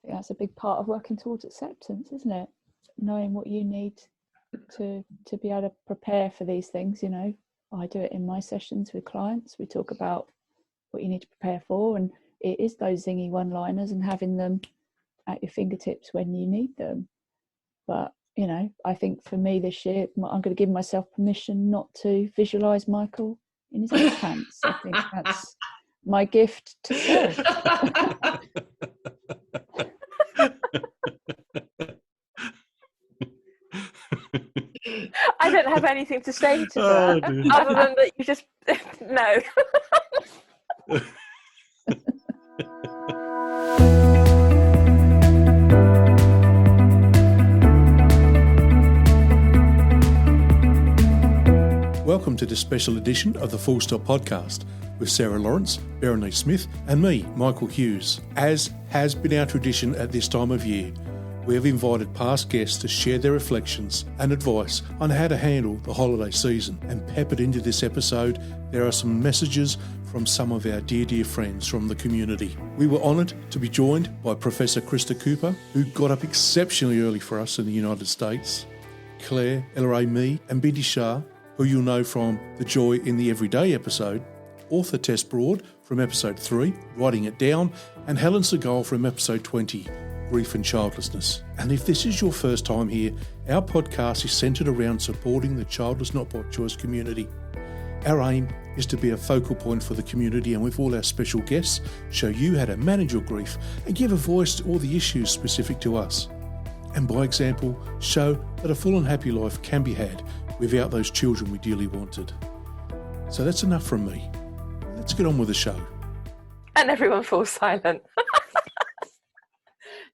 think that's a big part of working towards acceptance, isn't it? Knowing what you need to be able to prepare for these things. You know, I do it in my sessions with clients. We talk about what you need to prepare for, and it is those zingy one-liners and having them at your fingertips when you need them. But you know, I think for me this year, I'm going to give myself permission not to visualize Michael in his underpants. I think that's my gift to self. I don't have anything to say to that, other than that you just no. Welcome to this special edition of the Full Stop Podcast with Sarah Lawrence, Berenice Smith and me, Michael Hughes. As has been our tradition at this time of year, we have invited past guests to share their reflections and advice on how to handle the holiday season. And peppered into this episode, there are some messages from some of our dear friends from the community. We were honoured to be joined by Professor Krista Cooper, who got up exceptionally early for us in the United States, Clare Elleray, me and Bindi Shah, who you'll know from the Joy in the Everyday episode, author Tessa Broad from episode 3, Writing It Down, and Helen Segal from episode 20, Grief and Childlessness. And if this is your first time here, our podcast is centred around supporting the childless not by choice community. Our aim is to be a focal point for the community and with all our special guests, show you how to manage your grief and give a voice to all the issues specific to us. And by example, show that a full and happy life can be had without those children we dearly wanted. So that's enough from me. Let's get on with the show. And everyone falls silent.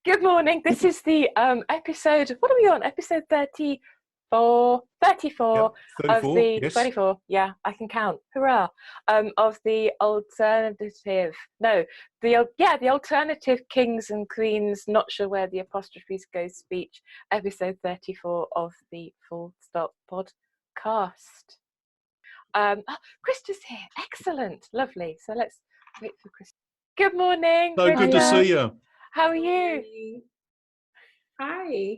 Good morning. This is the episode, what are we on? Episode 34 Yep, 34, of the yes. 34. Yeah, I can count. Hurrah. Of the alternative. No, the alternative kings and queens, not sure where the apostrophes go speech, episode 34 of the Full Stop podcast. Krista's here. Excellent. Lovely. So let's wait for Krista. Good morning. So good to see you. How are you? Hi.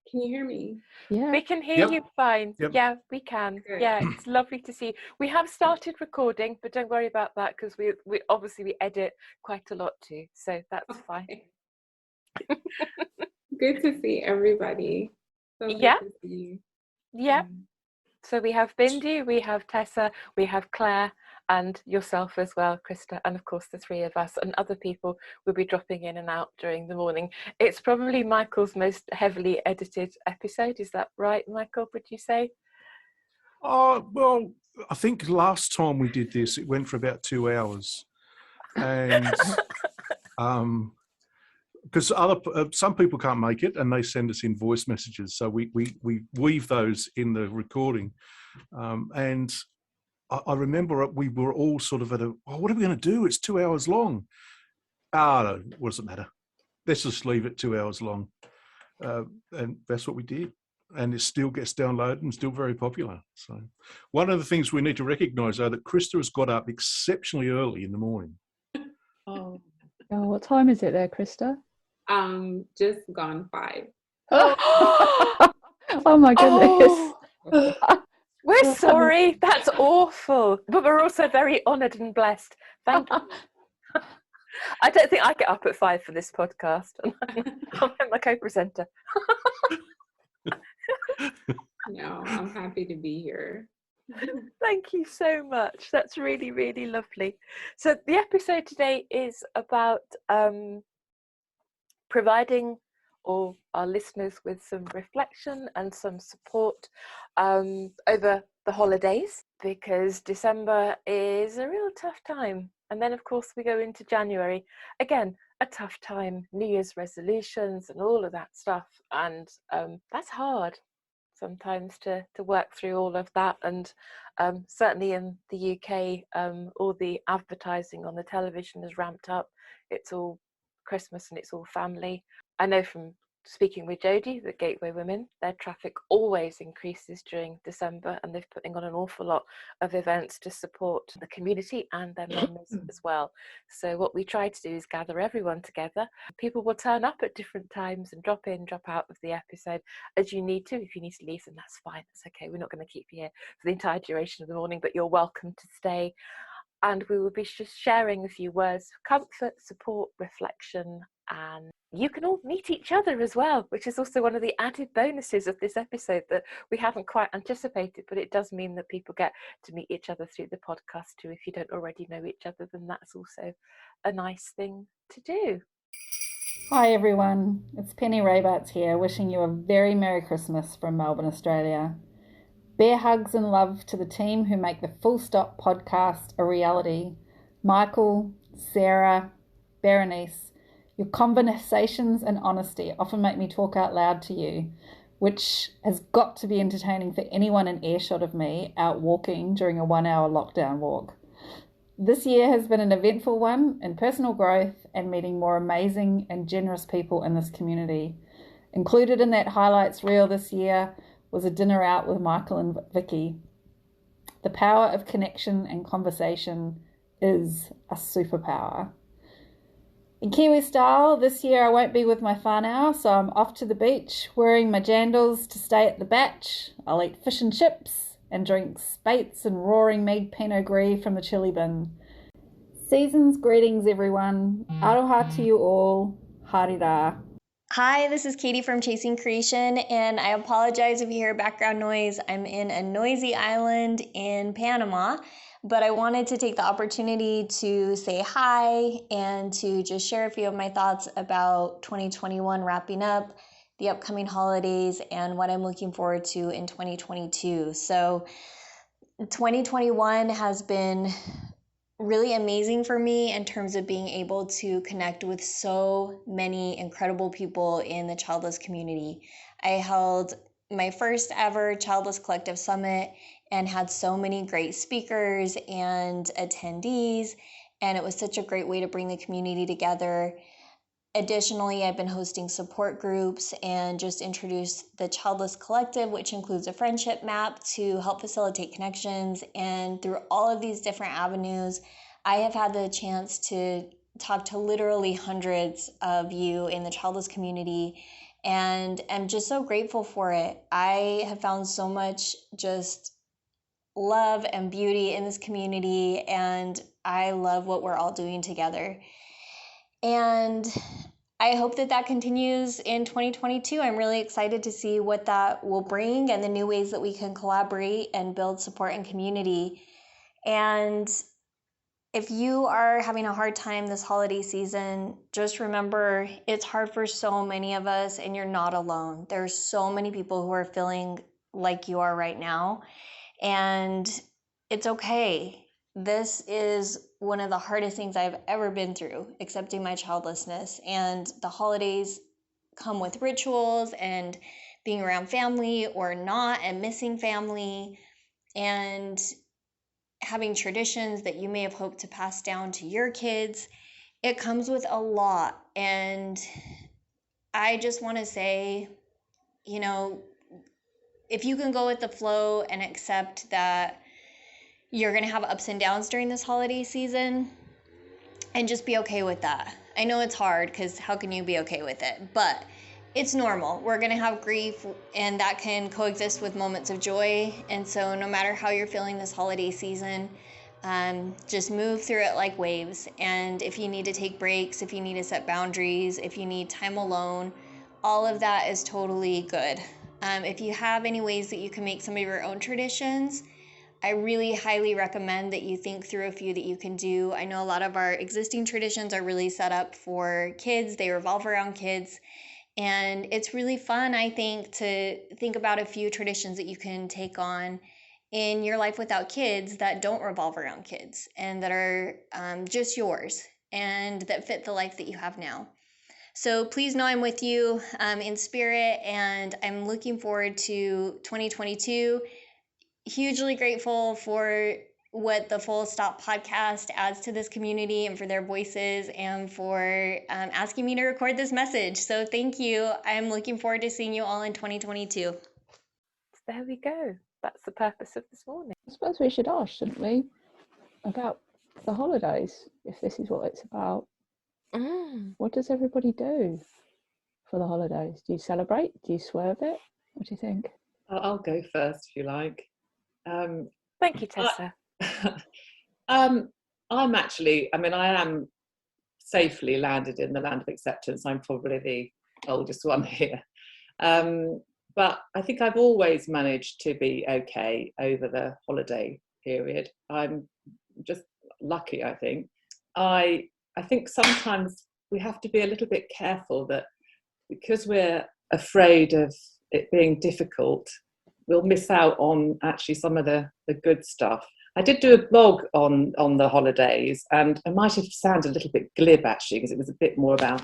Can you hear me? Yeah. We can hear you fine. Yep. Yeah, we can. Good. Yeah, it's lovely to see you. We have started recording, but don't worry about that because we obviously we edit quite a lot too, so that's fine. Good to see everybody. So good Yeah. to see you. Yeah. So we have Bindi, we have Tessa, we have Claire, and yourself as well, Krista, and of course the three of us, and other people will be dropping in and out during the morning. It's probably Michael's most heavily edited episode. Is that right, Michael, would you say? Well, I think last time we did this, it went for about 2 hours. And because some people can't make it and they send us in voice messages. So we weave those in the recording. And I remember we were all sort of what are we going to do? It's 2 hours long. No, what does it matter? Let's just leave it 2 hours long. And that's what we did. And it still gets downloaded and still very popular. So one of the things we need to recognise, though, that Krista has got up exceptionally early in the morning. Oh, What time is it there, Krista? just gone 5. Oh my goodness. Oh, we're sorry. That's awful. But we're also very honoured and blessed. Thank you. I don't think I get up at 5 for this podcast. I'm my co-presenter. No, I'm happy to be here. Thank you so much. That's really, really lovely. So the episode today is about providing all our listeners with some reflection and some support over the holidays, because December is a real tough time. And then, of course, we go into January. Again, a tough time, New Year's resolutions and all of that stuff. And that's hard sometimes to work through all of that. And certainly in the UK, all the advertising on the television is ramped up. It's all Christmas and it's all family. I know from speaking with Jodie, the Gateway Women, their traffic always increases during December, and they're putting on an awful lot of events to support the community and their members as well. So what we try to do is gather everyone together. People will turn up at different times and drop in, drop out of the episode as you need to. If you need to leave, then that's fine. That's okay. We're not going to keep you here for the entire duration of the morning, but you're welcome to stay. And we will be just sharing a few words of comfort, support, reflection, and you can all meet each other as well, which is also one of the added bonuses of this episode that we haven't quite anticipated, but it does mean that people get to meet each other through the podcast too. If you don't already know each other, then that's also a nice thing to do. Hi everyone, it's Penny Raybarts here, wishing you a very Merry Christmas from Melbourne, Australia. Bear hugs and love to the team who make the Full Stop podcast a reality. Michael, Sarah, Berenice, your conversations and honesty often make me talk out loud to you, which has got to be entertaining for anyone in earshot of me out walking during a 1 hour lockdown walk. This year has been an eventful one in personal growth and meeting more amazing and generous people in this community. Included in that highlights reel this year was a dinner out with Michael and Vicky. The power of connection and conversation is a superpower. In Kiwi style, this year I won't be with my whānau, so I'm off to the beach wearing my jandals to stay at the batch. I'll eat fish and chips and drink Spates and roaring mead Pinot Gris from the chili bin. Season's greetings everyone. Aroha to you all. Harira. Hi, this is Katie from Chasing Creation, and I apologize if you hear background noise. I'm in a noisy island in Panama, but I wanted to take the opportunity to say hi and to just share a few of my thoughts about 2021 wrapping up, the upcoming holidays, and what I'm looking forward to in 2022. So 2021 has been really amazing for me in terms of being able to connect with so many incredible people in the childless community. I held my first ever Childless Collective Summit and had so many great speakers and attendees, and it was such a great way to bring the community together. Additionally, I've been hosting support groups and just introduced the Childless Collective, which includes a friendship map to help facilitate connections. And through all of these different avenues, I have had the chance to talk to literally hundreds of you in the childless community, and I'm just so grateful for it. I have found so much just love and beauty in this community, and I love what we're all doing together. And I hope that that continues in 2022. I'm really excited to see what that will bring and the new ways that we can collaborate and build support and community. And if you are having a hard time this holiday season, just remember it's hard for so many of us, and you're not alone. There's so many people who are feeling like you are right now, and it's okay. This is one of the hardest things I've ever been through, accepting my childlessness. And the holidays come with rituals and being around family or not, and missing family, and having traditions that you may have hoped to pass down to your kids. It comes with a lot. And I just want to say, you know, if you can go with the flow and accept that you're going to have ups and downs during this holiday season, and just be okay with that. I know it's hard, because how can you be okay with it? But it's normal. We're going to have grief, and that can coexist with moments of joy. And so no matter how you're feeling this holiday season, just move through it like waves. And if you need to take breaks, if you need to set boundaries, if you need time alone, all of that is totally good. If you have any ways that you can make some of your own traditions, I really highly recommend that you think through a few that you can do. I know a lot of our existing traditions are really set up for kids. They revolve around kids. And it's really fun, I think, to think about a few traditions that you can take on in your life without kids that don't revolve around kids and that are just yours and that fit the life that you have now. So please know I'm with you in spirit, and I'm looking forward to 2022. Hugely grateful for what the Full Stop podcast adds to this community and for their voices and for asking me to record this message. So thank you. I'm looking forward to seeing you all in 2022. There we go. That's the purpose of this morning. I suppose we should ask, shouldn't we, about the holidays, if this is what it's about. What does everybody do for the holidays? Do you celebrate? Do you swerve it? What do you think? I'll go first if you like. Thank you, Tessa. I am safely landed in the land of acceptance. I'm probably the oldest one here. But I think I've always managed to be okay over the holiday period. I'm just lucky, I think. I think sometimes we have to be a little bit careful that because we're afraid of it being difficult, we'll miss out on actually some of the good stuff. I did do a blog on the holidays, and I might have sounded a little bit glib actually, because it was a bit more about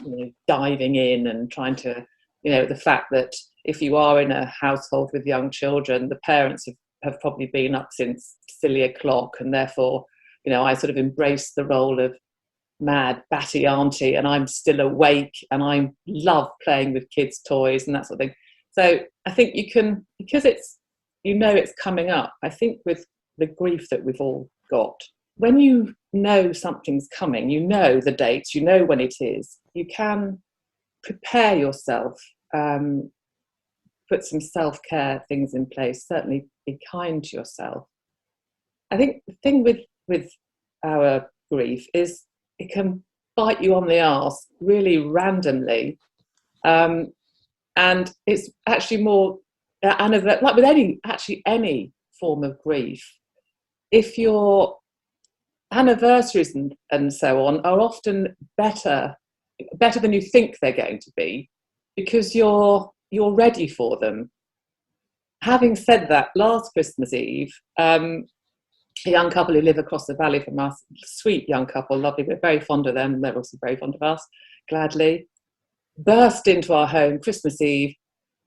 diving in and trying to, the fact that if you are in a household with young children, the parents have probably been up since silly o'clock, and therefore, I sort of embraced the role of mad batty auntie, and I'm still awake, and I love playing with kids' toys and that sort of thing. So I think you can, because it's coming up. I think with the grief that we've all got, when you know something's coming, you know the dates, you know when it is, you can prepare yourself, put some self-care things in place, certainly be kind to yourself. I think the thing with our grief is it can bite you on the arse really randomly, and it's actually more, like with any form of grief, if your anniversaries and so on are often better than you think they're going to be, because you're ready for them. Having said that, last Christmas Eve, a young couple who live across the valley from us, sweet young couple, lovely, we're very fond of them, they're also very fond of us, gladly, burst into our home Christmas Eve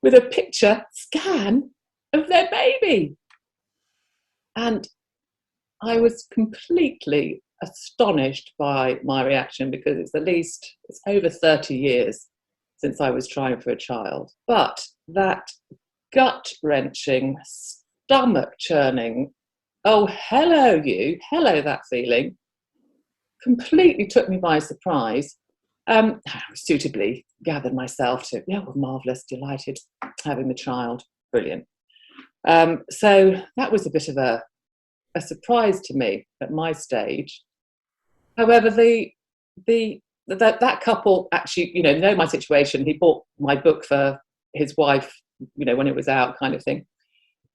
with a picture scan of their baby. And I was completely astonished by my reaction, because it's over 30 years since I was trying for a child. But that gut-wrenching, stomach-churning, oh, hello that feeling, completely took me by surprise. I suitably gathered myself to, marvellous, delighted, having the child, brilliant. So that was a bit of a surprise to me at my stage. However, that couple actually, know my situation. He bought my book for his wife, when it was out, kind of thing.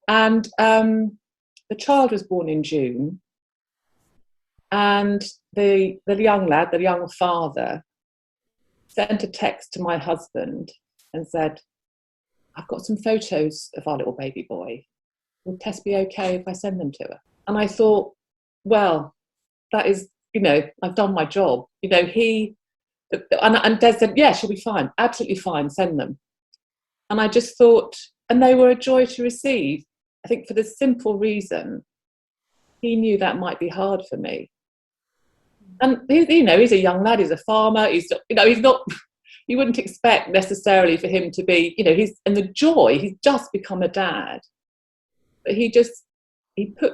And the child was born in June, and the young lad, the young father, sent a text to my husband and said, "I've got some photos of our little baby boy. Would Tess be okay if I send them to her?" And I thought, well, that is, I've done my job. And Des said, yeah, she'll be fine, absolutely fine, send them. And I just thought, and they were a joy to receive, I think for the simple reason he knew that might be hard for me. And he's a young lad, he's a farmer, he's not, you wouldn't expect necessarily for him to be, he's just become a dad. But he put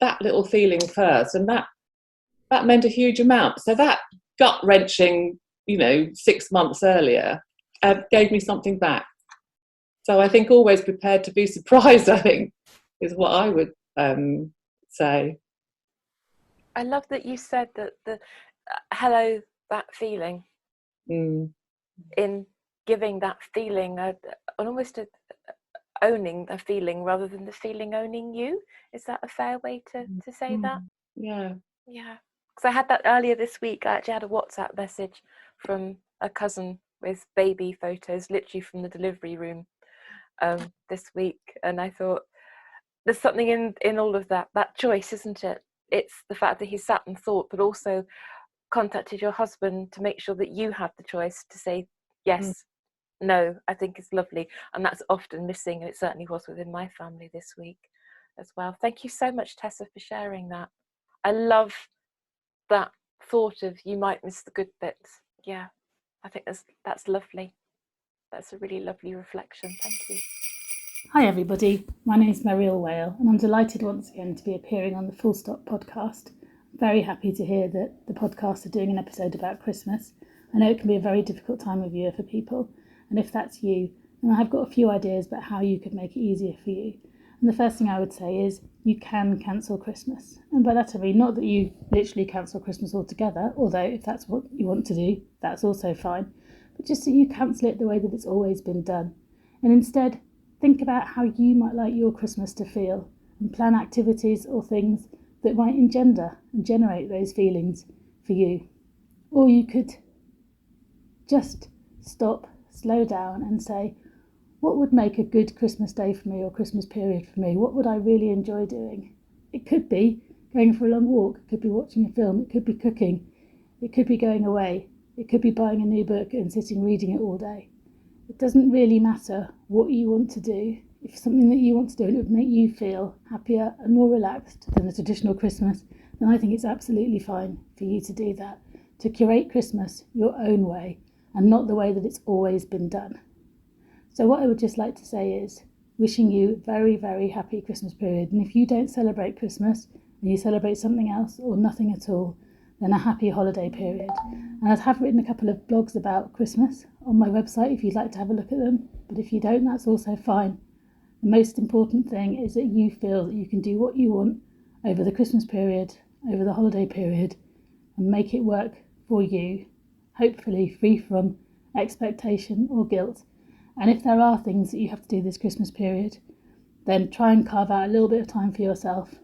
that little feeling first, and that meant a huge amount. So that gut-wrenching, 6 months earlier, gave me something back. So I think always prepared to be surprised, I think, is what I would say. I love that you said that the hello, that feeling, in giving that feeling, almost owning the feeling rather than the feeling owning you. Is that a fair way to say that? Yeah. Yeah. Because I had that earlier this week. I actually had a WhatsApp message from a cousin with baby photos, literally from the delivery room this week. And I thought, there's something in all of that choice, isn't it? It's the fact that he sat and thought, but also contacted your husband to make sure that you had the choice to say yes, no. I think it's lovely, and that's often missing, and it certainly was within my family this week. as well. Thank you so much, Tessa, for sharing that. I love that thought of you might miss the good bits. Yeah, I think that's lovely. That's a really lovely reflection. Thank you. Hi everybody, my name is Mariel Whale and I'm delighted once again to be appearing on the Full Stop podcast. I'm very happy to hear that the podcast are doing an episode about Christmas. I know it can be a very difficult time of year for people, and if that's you, then I have got a few ideas about how you could make it easier for you. And the first thing I would say is you can cancel Christmas. And by that I mean not that you literally cancel Christmas altogether, although if that's what you want to do, that's also fine, but just that you cancel it the way that it's always been done. And instead, think about how you might like your Christmas to feel and plan activities or things that might engender and generate those feelings for you. Or you could just stop, slow down and say, what would make a good Christmas day for me or Christmas period for me? What would I really enjoy doing? It could be going for a long walk, it could be watching a film, it could be cooking, it could be going away, it could be buying a new book and sitting reading it all day. It doesn't really matter what you want to do. If something that you want to do and it would make you feel happier and more relaxed than a traditional Christmas, then I think it's absolutely fine for you to do that, to curate Christmas your own way and not the way that it's always been done. So what I would just like to say is wishing you a very, very happy Christmas period. And if you don't celebrate Christmas and you celebrate something else or nothing at all, then a happy holiday period. And I have written a couple of blogs about Christmas on my website if you'd like to have a look at them. But if you don't, that's also fine. The most important thing is that you feel that you can do what you want over the Christmas period, over the holiday period, and make it work for you, hopefully free from expectation or guilt. And if there are things that you have to do this Christmas period, then try and carve out a little bit of time for yourself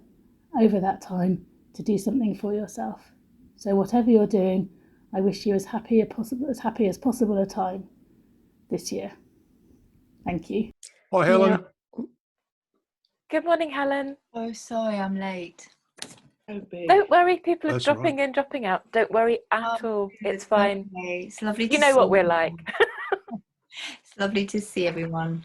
over that time to do something for yourself. So whatever you're doing, I wish you as happy as possible a time this year. Thank you. Hi, Helen. Good morning, Helen. Oh, sorry, I'm late. Don't worry, people are That's dropping right. in, dropping out. Don't worry at all. It's fine. Okay. It's lovely to You know see what we're everyone. like. It's lovely to see everyone.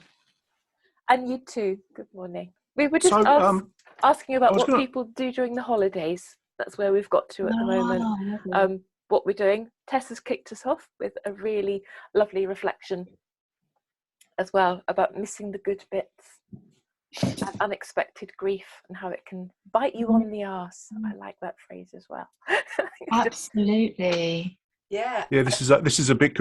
And you too. Good morning. We were just So, asking about I was what gonna- people do during the holidays. That's where we've got to at the moment. Lovely. What we're doing. Tessa's kicked us off with a really lovely reflection as well about missing the good bits and unexpected grief and how it can bite you on the arse. I like that phrase as well. Absolutely. Yeah. Yeah, this is a bit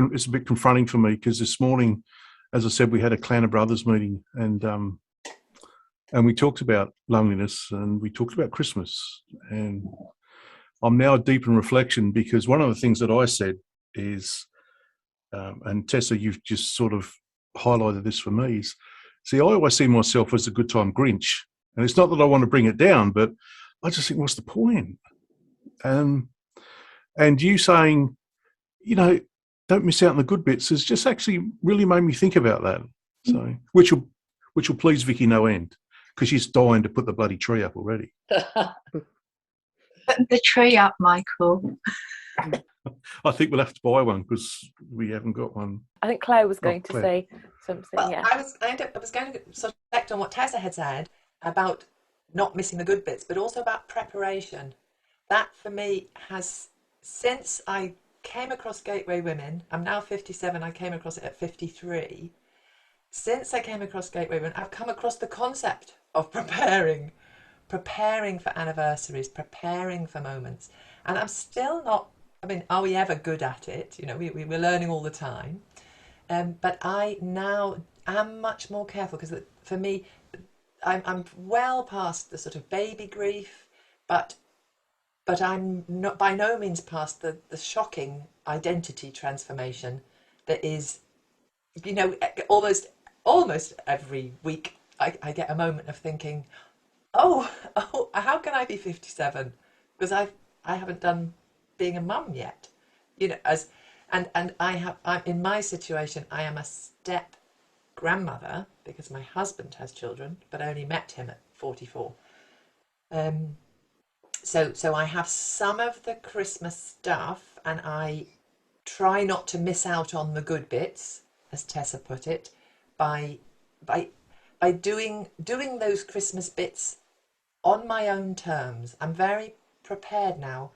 confronting for me because this morning, as I said, we had a Clan of Brothers meeting and we talked about loneliness and we talked about Christmas, and I'm now deep in reflection because one of the things that I said is, and Tessa, you've just sort of highlighted this for me, is, see, I always see myself as a good time Grinch, and it's not that I want to bring it down, but I just think, what's the point? And you saying, you know, don't miss out on the good bits has just actually really made me think about that. So, which will please Vicky no end because she's dying to put the bloody tree up already. Put the tree up, Michael. I think we'll have to buy one because we haven't got one. I think Claire was going to Claire. say something. Well, Yeah. I was going to sort of reflect on what Tessa had said about not missing the good bits, but also about preparation. That for me has, since I came across Gateway Women, I'm now 57, I came across it at 53. Since I came across Gateway Women, I've come across the concept of preparing for anniversaries, preparing for moments. And I'm still not, I mean, are we ever good at it? You know, we're learning all the time. But I now am much more careful because for me, I'm well past the sort of baby grief, but I'm not by no means past the shocking identity transformation that is, you know, almost every week I get a moment of thinking, oh, how can I be 57? Because I haven't done being a mum yet, you know, and I'm in my situation, I am a step grandmother because my husband has children, but I only met him at 44. So I have some of the Christmas stuff, and I try not to miss out on the good bits, as Tessa put it, by doing those Christmas bits on my own terms. I'm very prepared now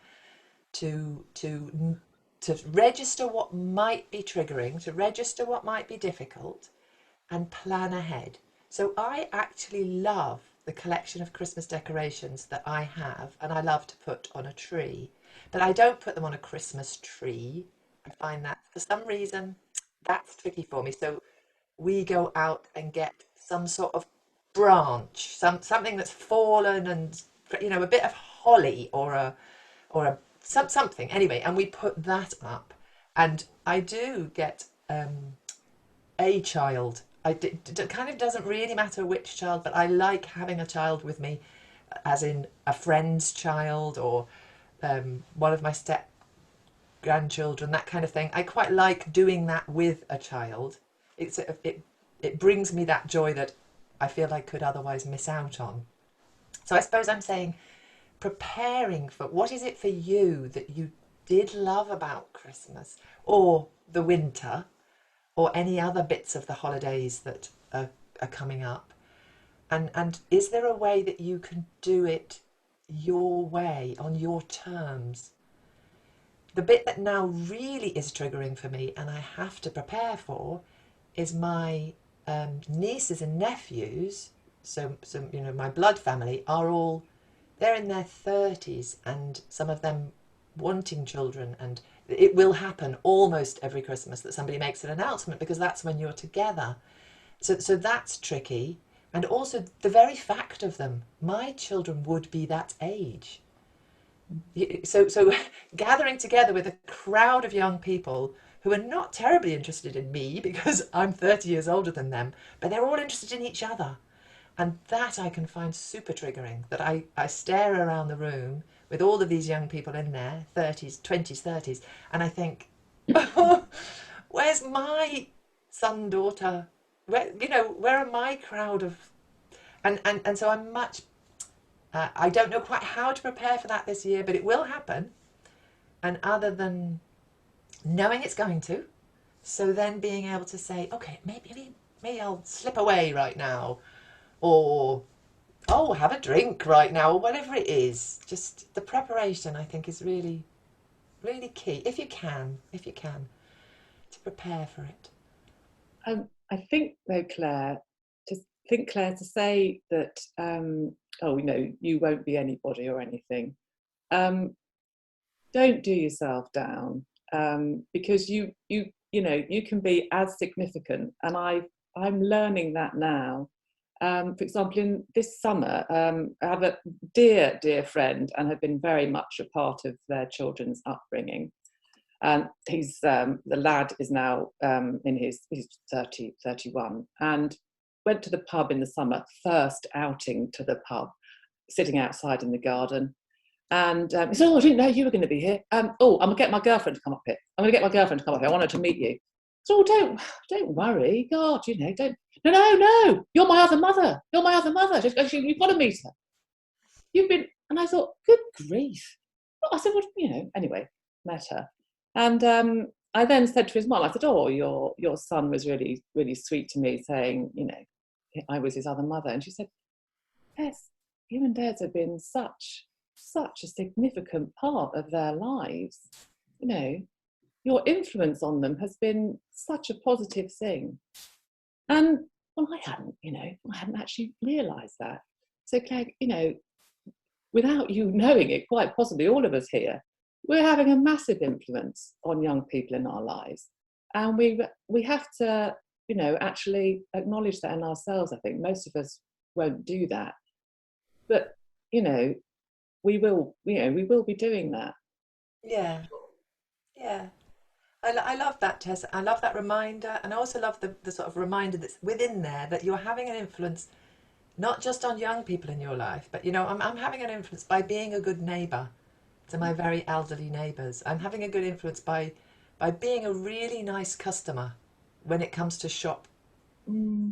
to register what might be triggering, to register what might be difficult, and plan ahead. So I actually love the collection of Christmas decorations that I have, and I love to put on a tree, but I don't put them on a Christmas tree. I find that for some reason that's tricky for me. So we go out and get some sort of branch, something that's fallen, and a bit of holly or something anyway, and we put that up. And I do get a child. It kind of doesn't really matter which child, but I like having a child with me, as in a friend's child or one of my step grandchildren, that kind of thing. I quite like doing that with a child. It brings me that joy that I feel I could otherwise miss out on. So I suppose I'm saying, preparing for, what is it for you that you did love about Christmas or the winter or any other bits of the holidays that are coming up? And is there a way that you can do it your way, on your terms? The bit that now really is triggering for me and I have to prepare for is my nieces and nephews, so my blood family, they're in their 30s, and some of them wanting children, and it will happen almost every Christmas that somebody makes an announcement, because that's when you're together. So that's tricky. And also the very fact of them, my children would be that age. So gathering together with a crowd of young people who are not terribly interested in me because I'm 30 years older than them, but they're all interested in each other. And that I can find super triggering, that I stare around the room with all of these young people in there, 30s, 20s, 30s, and I think, oh, where's my son, daughter? Where are my crowd of... And so I'm much... I don't know quite how to prepare for that this year, but it will happen. And other than knowing it's going to, so then being able to say, okay, maybe I'll slip away right now, or have a drink right now, or whatever it is. Just the preparation, I think, is really, really key. If you can, to prepare for it. I think though, Claire, to say that, you won't be anybody or anything. Don't do yourself down, because you can be as significant, and I'm learning that now. For example, in this summer, I have a dear friend, and have been very much a part of their children's upbringing. And he's the lad is now he's 30, 31, and went to the pub in the summer, first outing to the pub, sitting outside in the garden. And he said, I didn't know you were going to be here. I'm going to get my girlfriend to come up here. I want her to meet you. So don't worry. God, don't. No. You're my other mother. You've got to meet her. And I thought, good grief. I said, anyway, met her. And I then said to his mum, I said, your son was really, really sweet to me, saying, I was his other mother. And she said, yes, you and Des have been such a significant part of their lives. Your influence on them has been such a positive thing. And I hadn't actually realised that. So Claire, without you knowing it, quite possibly all of us here, we're having a massive influence on young people in our lives. And we have to, actually acknowledge that in ourselves. I think most of us won't do that. But, we will be doing that. Yeah. I love that, Tessa. I love that reminder. And I also love the sort of reminder that's within there, that you're having an influence, not just on young people in your life, but, I'm having an influence by being a good neighbour to my very elderly neighbours. I'm having a good influence by being a really nice customer when it comes to shop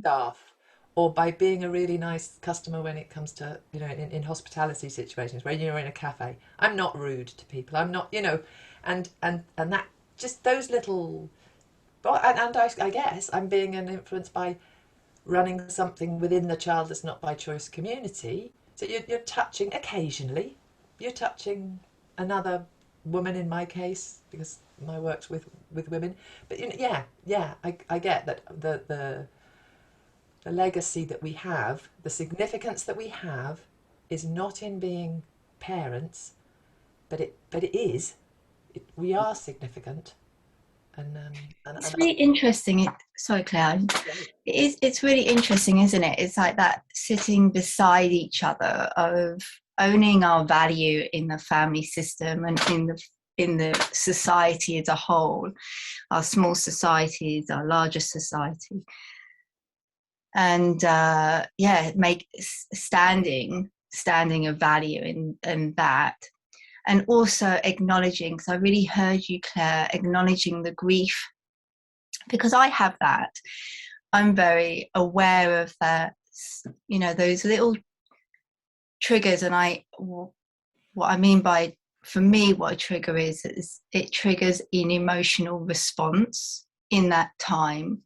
staff, or by being a really nice customer when it comes to, in hospitality situations where you're in a cafe. I'm not rude to people. I'm not, and that, just those little, and I guess I'm being an influence by running something within the Childless Not by Choice community So you're touching occasionally. You're touching another woman in my case, because my work's with women. But I get that the legacy that we have, the significance that we have, is not in being parents, but it is. We are significant, and It's really interesting. Sorry, Claire. It's really interesting, isn't it? It's like that sitting beside each other, of owning our value in the family system and in the society as a whole, our small societies, our larger society, and make standing of value in that. And also acknowledging, because I really heard you, Claire, acknowledging the grief, because I have that. I'm very aware of that, those little triggers. And what I mean by, for me, what a trigger is it triggers an emotional response in that time.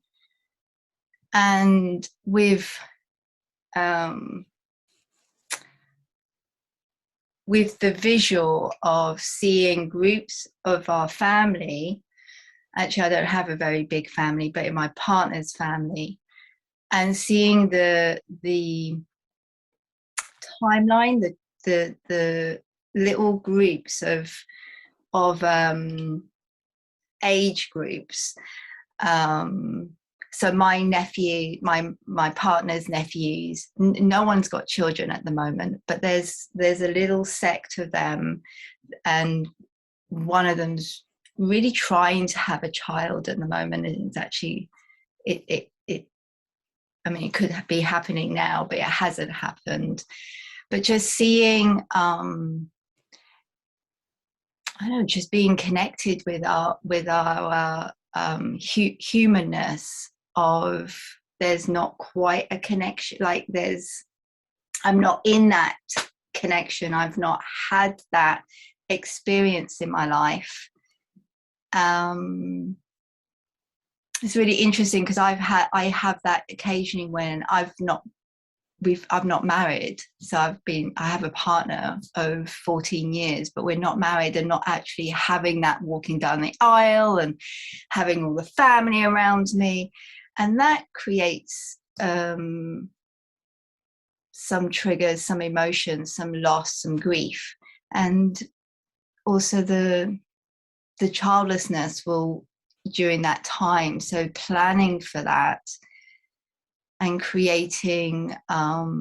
And with the visual of seeing groups of our family, actually I don't have a very big family, but in my partner's family, and seeing the timeline, the little groups of age groups. So my nephew, my partner's nephews, no one's got children at the moment, but there's a little sect of them, and one of them's really trying to have a child at the moment. And it's actually, it could be happening now, but it hasn't happened. But just seeing, I don't know, just being connected with our humanness, of there's not quite a connection, like I'm not in that connection, I've not had that experience in my life. It's really interesting, because I have that occasionally when I've not married. So I have a partner of 14 years, but we're not married, and not actually having that walking down the aisle and having all the family around me. And that creates some triggers, some emotions, some loss, some grief. And also the childlessness will, during that time, so planning for that and creating, my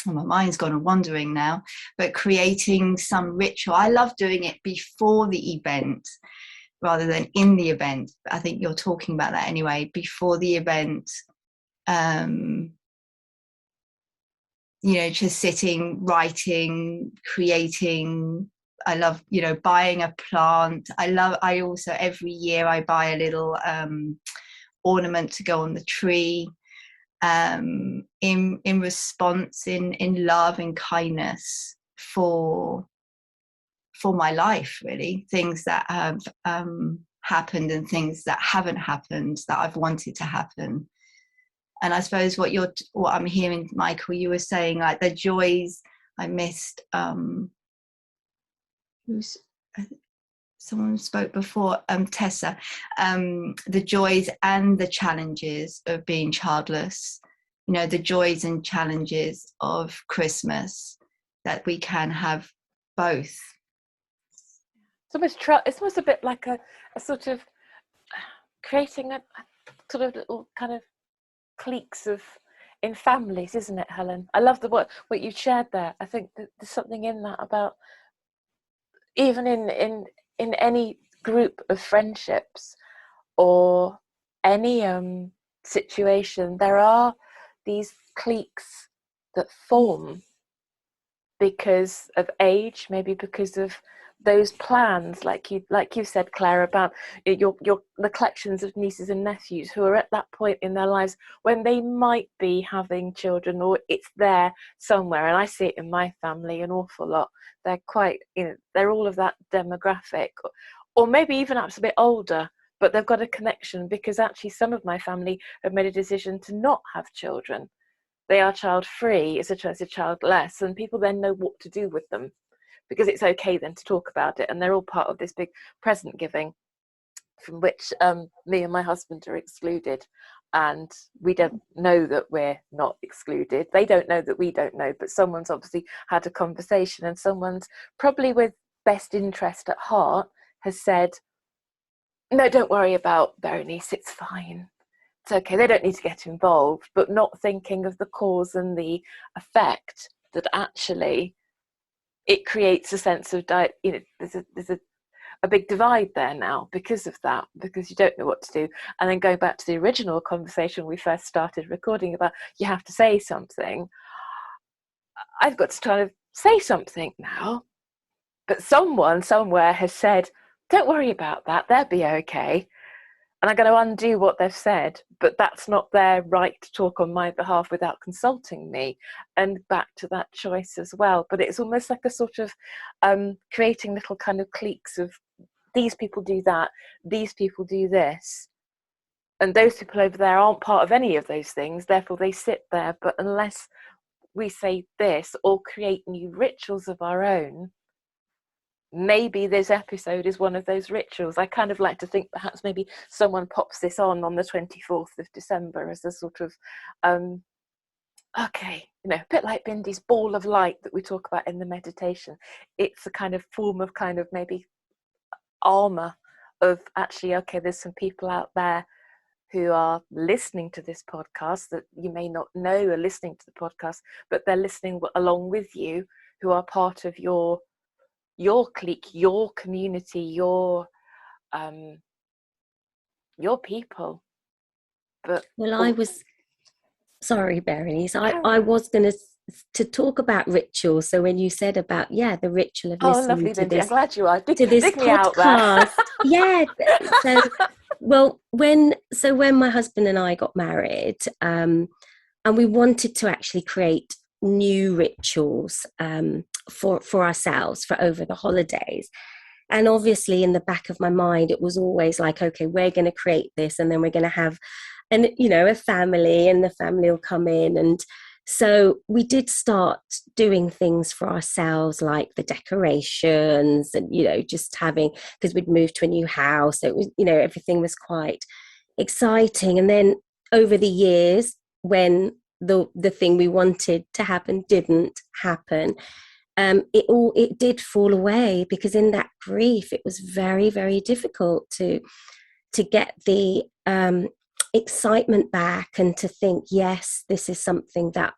mind's gone wandering now, but creating some ritual. I love doing it before the event rather than in the event. I think you're talking about that anyway, before the event. Just sitting, writing, creating. I love, buying a plant. I also, every year I buy a little ornament to go on the tree, in response, in love and kindness for my life, really. Things that have happened and things that haven't happened that I've wanted to happen. And I suppose what I'm hearing, Michael, you were saying, like the joys I missed. Someone spoke before, Tessa, the joys and the challenges of being childless, the joys and challenges of Christmas, that we can have both. It's almost a bit like a sort of creating a sort of little kind of cliques in families, isn't it, Helen? I love what you shared there. I think that there's something in that about, even in any group of friendships or any situation, there are these cliques that form because of age, maybe because of those plans, like you said, Claire, about the collections of nieces and nephews who are at that point in their lives when they might be having children, or it's there somewhere. And I see it in my family an awful lot. They're quite, they're all of that demographic, or maybe even perhaps a bit older, but they've got a connection because actually some of my family have made a decision to not have children. they are child free, it's a choice of childless, and people then know what to do with them, because it's okay then to talk about it, and they're all part of this big present giving from which me and my husband are excluded, and we don't know that we're not excluded. They don't know that we don't know, but someone's obviously had a conversation, and someone's probably with best interest at heart has said, no, don't worry about Berenice, it's fine, it's okay, they don't need to get involved, but not thinking of the cause and the effect, that actually it creates a sense of there's a big divide there now because of that, because you don't know what to do. And then going back to the original conversation we first started recording about, you have to say something. I've got to kind of say something now, but someone somewhere has said, don't worry about that, they'll be okay. And I'm going to undo what they've said, but that's not their right to talk on my behalf without consulting me. And back to that choice as well. But it's almost like a sort of creating little kind of cliques of, these people do that, these people do this, and those people over there aren't part of any of those things, therefore they sit there. But unless we say this or create new rituals of our own, maybe this episode is one of those rituals. I kind of like to think perhaps maybe someone pops this on the 24th of December as a sort of okay, a bit like Bindi's ball of light that we talk about in the meditation. It's a kind of form of kind of maybe armor of actually, okay, there's some people out there who are listening to this podcast that you may not know are listening to the podcast, but they're listening along with you, who are part of your clique, your community, your people. But I was sorry, Berenice, I was going to talk about rituals. So when you said about the ritual of listening lovely, to Bindi, this, I'm glad you are. Dig me out podcast, so when my husband and I got married, and we wanted to actually create new rituals for ourselves for over the holidays. And obviously in the back of my mind, it was always like, okay, we're going to create this, and then we're going to have a family, and the family will come in. And so we did start doing things for ourselves, like the decorations, and just having, because we'd moved to a new house, so it was, everything was quite exciting. And then over the years, when the thing we wanted to happen didn't happen, it did fall away, because in that grief it was very, very difficult to get the excitement back, and to think, yes, this is something that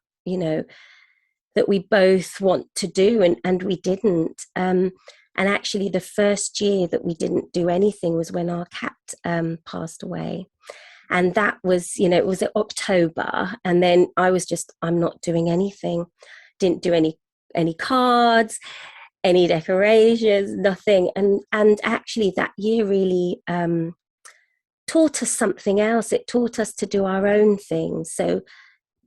that we both want to do, and we didn't. And actually the first year that we didn't do anything was when our cat passed away. And that was, it was October, and then I'm not doing anything. Didn't do any cards, any decorations, nothing. And actually that year really taught us something else. It taught us to do our own things. So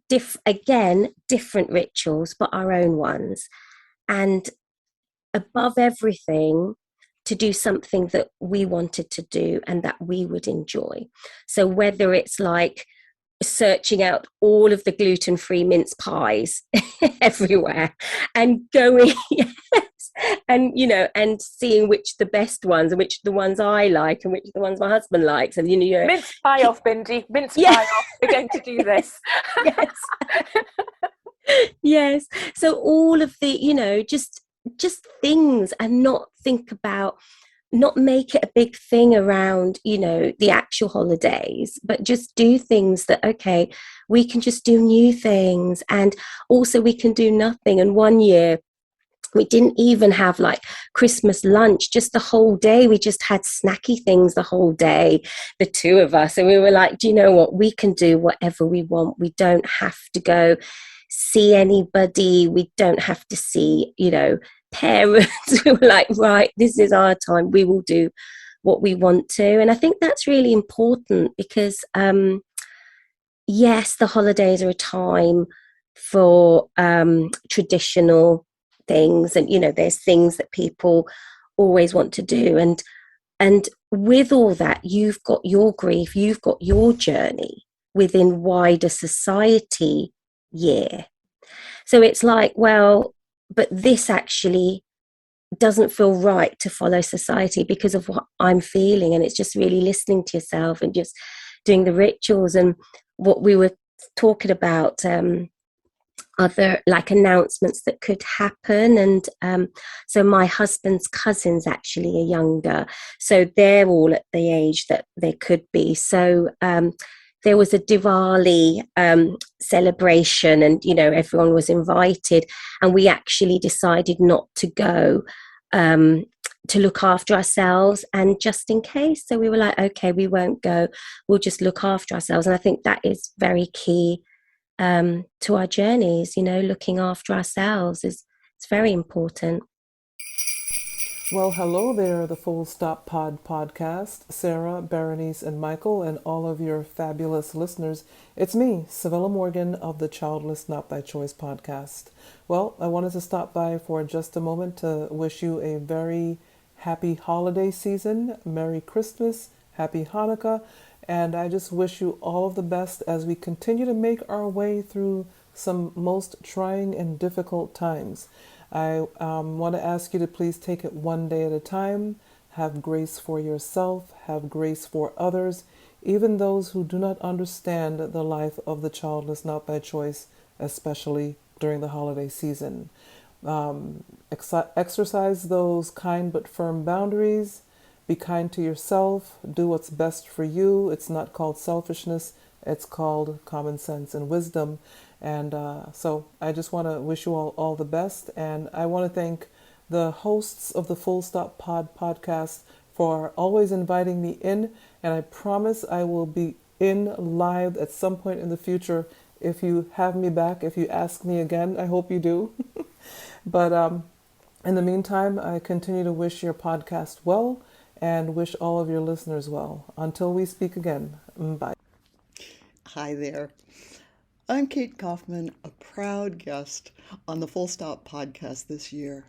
different rituals, but our own ones. And above everything, to do something that we wanted to do and that we would enjoy. So whether it's like searching out all of the gluten-free mince pies everywhere and going and and seeing which the best ones, and which the ones I like, and which the ones my husband likes, and mince pie off, Bindi, mince pie off, we're going to do this. Yes. Yes. So all of the just things, and not make it a big thing around, the actual holidays, but just do things that, okay, we can just do new things, and also we can do nothing. And one year we didn't even have like Christmas lunch, just the whole day. We just had snacky things the whole day, the two of us. And we were like, do you know what? We can do whatever we want. We don't have to go see anybody. We don't have to see, parents. We were like, right, this is our time. We will do what we want to. And I think that's really important, because yes, the holidays are a time for traditional things, and there's things that people always want to do, and with all that, you've got your grief, you've got your journey within wider society year. So it's like, well, but this actually doesn't feel right to follow society because of what I'm feeling. And it's just really listening to yourself and just doing the rituals. And what we were talking about, other like announcements that could happen. And so my husband's cousins actually are younger, so they're all at the age that they could be. So there was a Diwali celebration, and everyone was invited, and we actually decided not to go, to look after ourselves and just in case. So we were like, okay, we won't go, we'll just look after ourselves. And I think that is very key to our journeys. Looking after ourselves it's very important. Well, hello there, the Full Stop podcast. Sarah, Berenice, and Michael, and all of your fabulous listeners. It's me, Savella Morgan of the Childless Not By Choice podcast. Well, I wanted to stop by for just a moment to wish you a very happy holiday season. Merry Christmas, Happy Hanukkah, and I just wish you all of the best as we continue to make our way through some most trying and difficult times. I want to ask you to please take it one day at a time. Have grace for yourself, have grace for others, even those who do not understand the life of the childless not by choice, especially during the holiday season. Exercise those kind but firm boundaries. Be kind to yourself. Do what's best for you. It's not called selfishness. It's called common sense and wisdom. And so I just want to wish you all the best. And I want to thank the hosts of the Full Stop podcast for always inviting me in. And I promise I will be in live at some point in the future if you have me back, if you ask me again. I hope you do. But in the meantime, I continue to wish your podcast well and wish all of your listeners well. Until we speak again, bye. Hi there. I'm Kate Kaufman, a proud guest on the Full Stop podcast this year,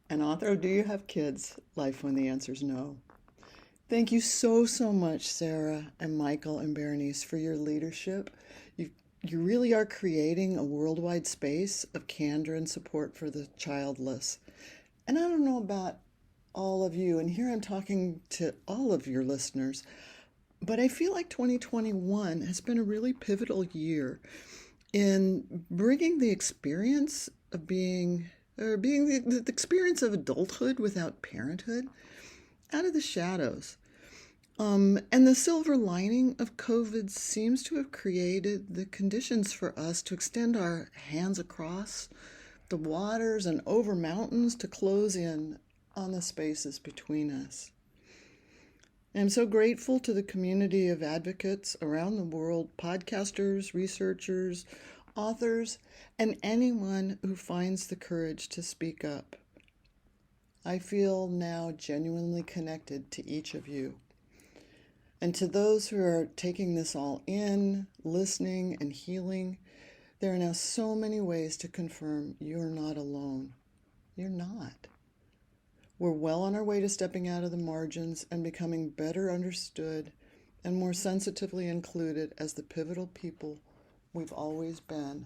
and author of Do You Have Kids? Life When the Answer's No. Thank you so much, Sarah and Michael and Berenice, for your leadership. You really are creating a worldwide space of candor and support for the childless. And I don't know about all of you, and here I'm talking to all of your listeners, but I feel like 2021 has been a really pivotal year in bringing the experience of being the experience of adulthood without parenthood out of the shadows. And the silver lining of COVID seems to have created the conditions for us to extend our hands across the waters and over mountains to close in on the spaces between us. I'm so grateful to the community of advocates around the world, podcasters, researchers, authors, and anyone who finds the courage to speak up. I feel now genuinely connected to each of you. And to those who are taking this all in, listening and healing, there are now so many ways to confirm you're not alone. You're not. We're well on our way to stepping out of the margins and becoming better understood and more sensitively included as the pivotal people we've always been.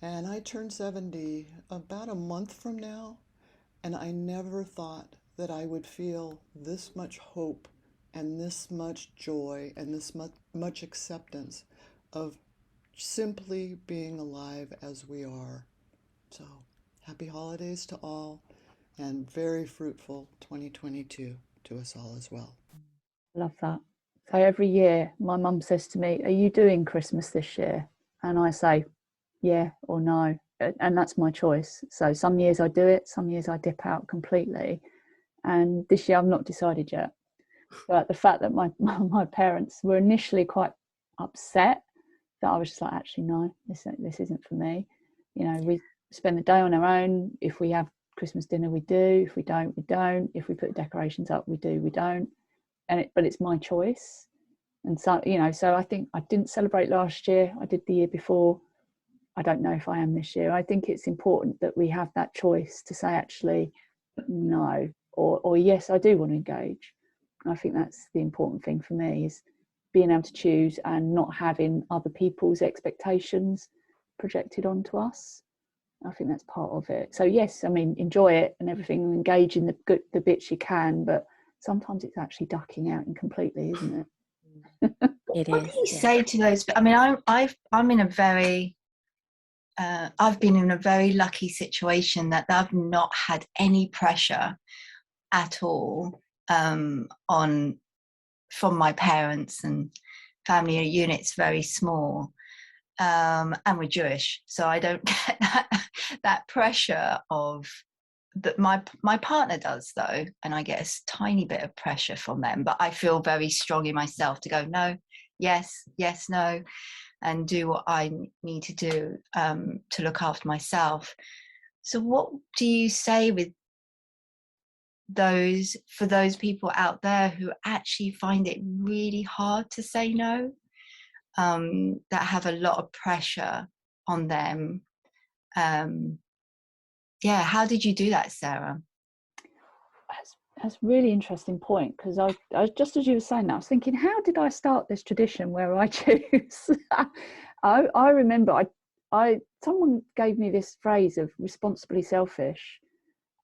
And I turn 70 about a month from now, and I never thought that I would feel this much hope and this much joy and this much acceptance of simply being alive as we are. So, happy holidays to all, and very fruitful 2022 to us all as well. Love that. So every year my mum says to me, are you doing Christmas this year? And I say, yeah or no. And that's my choice. So some years I do it, some years I dip out completely. And this year I've not decided yet. But the fact that my parents were initially quite upset, that I was just like, actually, no, this isn't for me. We spend the day on our own. If we have Christmas dinner, we do. If we don't, we don't. If we put decorations up, we do, we don't. But it's my choice. And so, so I think I didn't celebrate last year. I did the year before. I don't know if I am this year. I think it's important that we have that choice to say, actually, no, or yes, I do want to engage. I think that's the important thing for me, is being able to choose and not having other people's expectations projected onto us. I think that's part of it. So yes, I mean, enjoy it and everything, and engage in the bits you can, but sometimes it's actually ducking out completely, isn't it? It What is. do you say to those? I mean, I'm in a very I've been in a very lucky situation that I've not had any pressure at all from my parents, and family unit's very small, and we're Jewish, so I don't get that pressure of that. My partner does though, and I get a tiny bit of pressure from them, but I feel very strong in myself to go no, yes, no, and do what I need to do to look after myself. So what do you say with for those people out there who actually find it really hard to say no, that have a lot of pressure on them? How did you do that, Sarah? That's a really interesting point, because I just as you were saying that, I was thinking, how did I start this tradition where I choose? I remember someone gave me this phrase of responsibly selfish,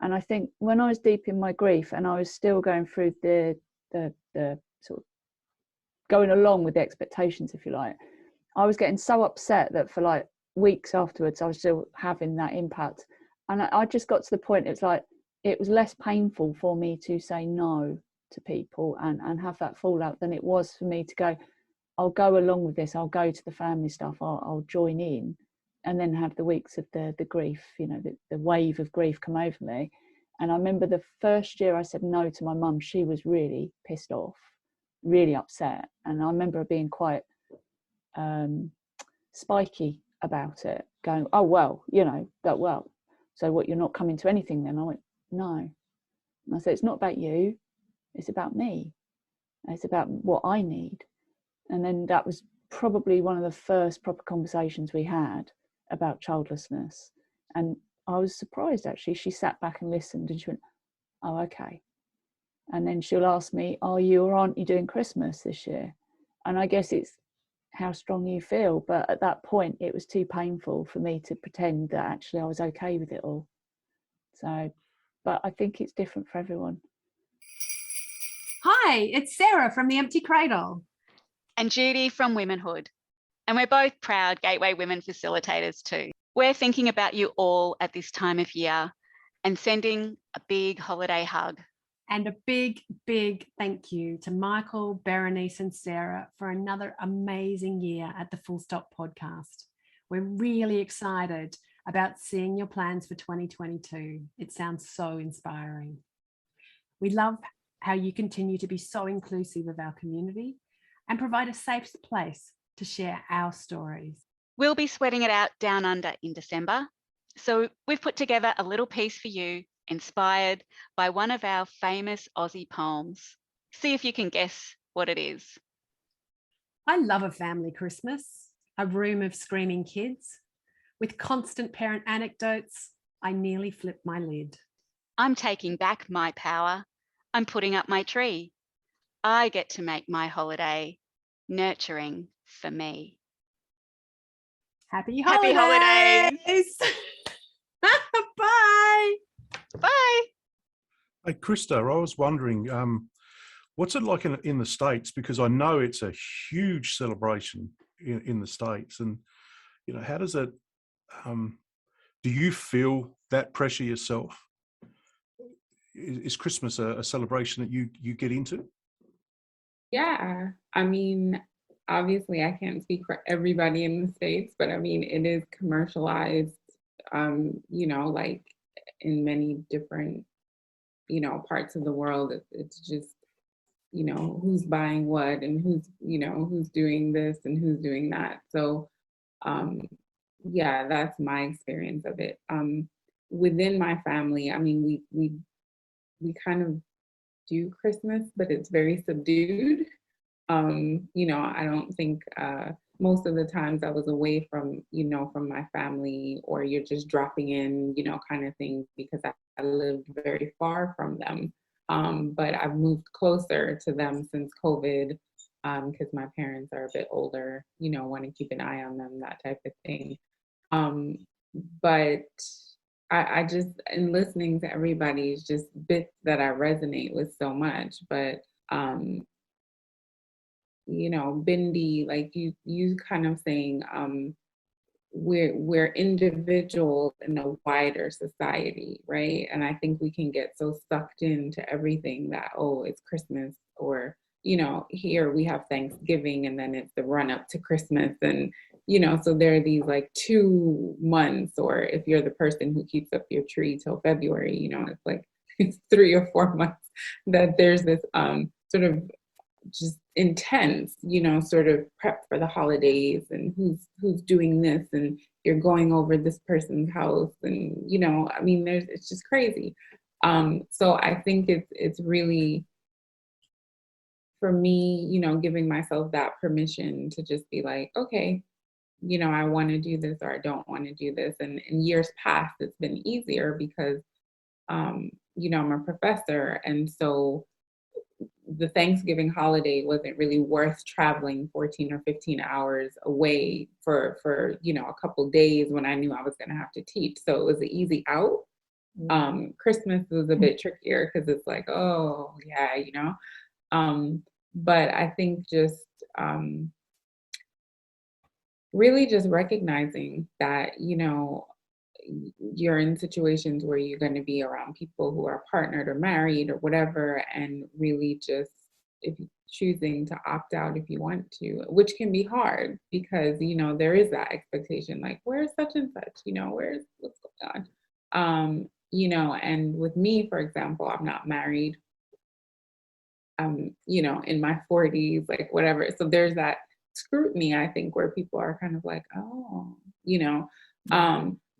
and I think when I was deep in my grief and I was still going through the sort of going along with the expectations, if you like, I was getting so upset that for like weeks afterwards I was still having that impact, and I just got to the point, it's like it was less painful for me to say no to people and have that fallout than it was for me to go, I'll go along with this, I'll go to the family stuff, I'll join in, and then have the weeks of the grief, the wave of grief come over me. And I remember the first year I said no to my mum, she was really pissed off, really upset, and I remember her being quite spiky about it, going, oh well, so what, you're not coming to anything then? I went, no. And I said, it's not about you, it's about me, it's about what I need. And then that was probably one of the first proper conversations we had about childlessness, and I was surprised actually. She sat back and listened, and she went, oh okay. And then she'll ask me, are you or aren't you doing Christmas this year? And I guess it's how strong you feel, but at that point it was too painful for me to pretend that actually I was okay with it all. So, but I think it's different for everyone. Hi, it's Sarah from The Empty Cradle. And Judy from Womenhood. And we're both proud Gateway Women facilitators too. We're thinking about you all at this time of year and sending a big holiday hug. And a big, big thank you to Michael, Berenice and Sarah for another amazing year at the Full Stop podcast. We're really excited about seeing your plans for 2022. It sounds so inspiring. We love how you continue to be so inclusive of our community and provide a safe place to share our stories. We'll be sweating it out down under in December. So we've put together a little piece for you, inspired by one of our famous Aussie poems. See if you can guess what it is. I love a family Christmas, a room of screaming kids. With constant parent anecdotes, I nearly flipped my lid. I'm taking back my power. I'm putting up my tree. I get to make my holiday nurturing for me. Happy holidays! Bye! Bye! Hey, Krista, I was wondering, what's it like in the States? Because I know it's a huge celebration in the States. And, how does it, do you feel that pressure yourself? Is Christmas a celebration that you get into? Yeah, I mean, obviously I can't speak for everybody in the States, but I mean, it is commercialized, like in many different, parts of the world. It's just, who's buying what and who's doing this and who's doing that. So, yeah, that's my experience of it. Within my family, I mean, we kind of do Christmas, but it's very subdued. I don't think most of the times I was away from, from my family, or you're just dropping in, kind of thing, because I lived very far from them. But I've moved closer to them since COVID. because my parents are a bit older, want to keep an eye on them, that type of thing. But I just, in listening to everybody, it's just bits that I resonate with so much. But, Bindi, like you kind of saying, we're individuals in a wider society, right? And I think we can get so sucked into everything that, oh, it's Christmas, or here we have Thanksgiving and then it's the run up to Christmas, and so there are these like 2 months, or if you're the person who keeps up your tree till February, it's like it's 3 or 4 months that there's this sort of just intense, sort of prep for the holidays, and who's doing this, and you're going over this person's house, and it's just crazy. So I think it's really, for me, giving myself that permission to just be like, okay, I want to do this or I don't want to do this. And in years past, it's been easier because, I'm a professor, and so the Thanksgiving holiday wasn't really worth traveling 14 or 15 hours away for a couple days when I knew I was going to have to teach. So it was an easy out. Christmas was a bit trickier because it's like, oh yeah, but I think just really just recognizing that, you're in situations where you're going to be around people who are partnered or married or whatever, and really just, if you're choosing to opt out if you want to, which can be hard because, there is that expectation, like, where's such and such, what's going on? And with me, for example, I'm not married, in my 40s, like whatever. So there's that scrutiny, I think, where people are kind of like, oh,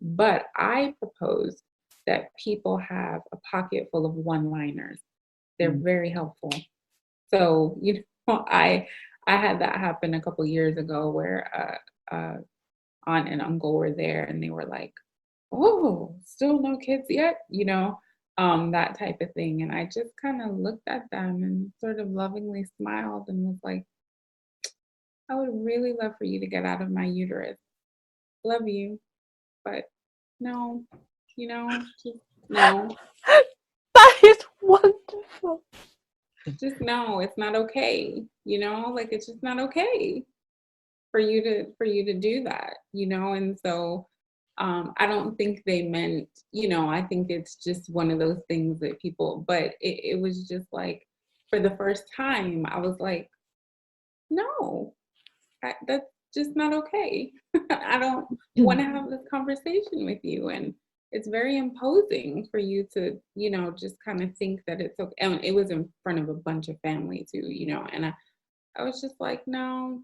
but I propose that people have a pocket full of one-liners. They're very helpful. So, I had that happen a couple years ago where aunt and uncle were there and they were like, oh, still no kids yet, that type of thing. And I just kind of looked at them and sort of lovingly smiled and was like, I would really love for you to get out of my uterus. Love you, but no, just no. That is wonderful. Just no, it's not okay. Like, it's just not okay for you to do that. And so I don't think they meant, I think it's just one of those things that people, but it was just like, for the first time, I was like, no, that's just not okay. I don't want to have this conversation with you. And it's very imposing for you to, just kind of think that it's okay. And it was in front of a bunch of family too, and I was just like, no,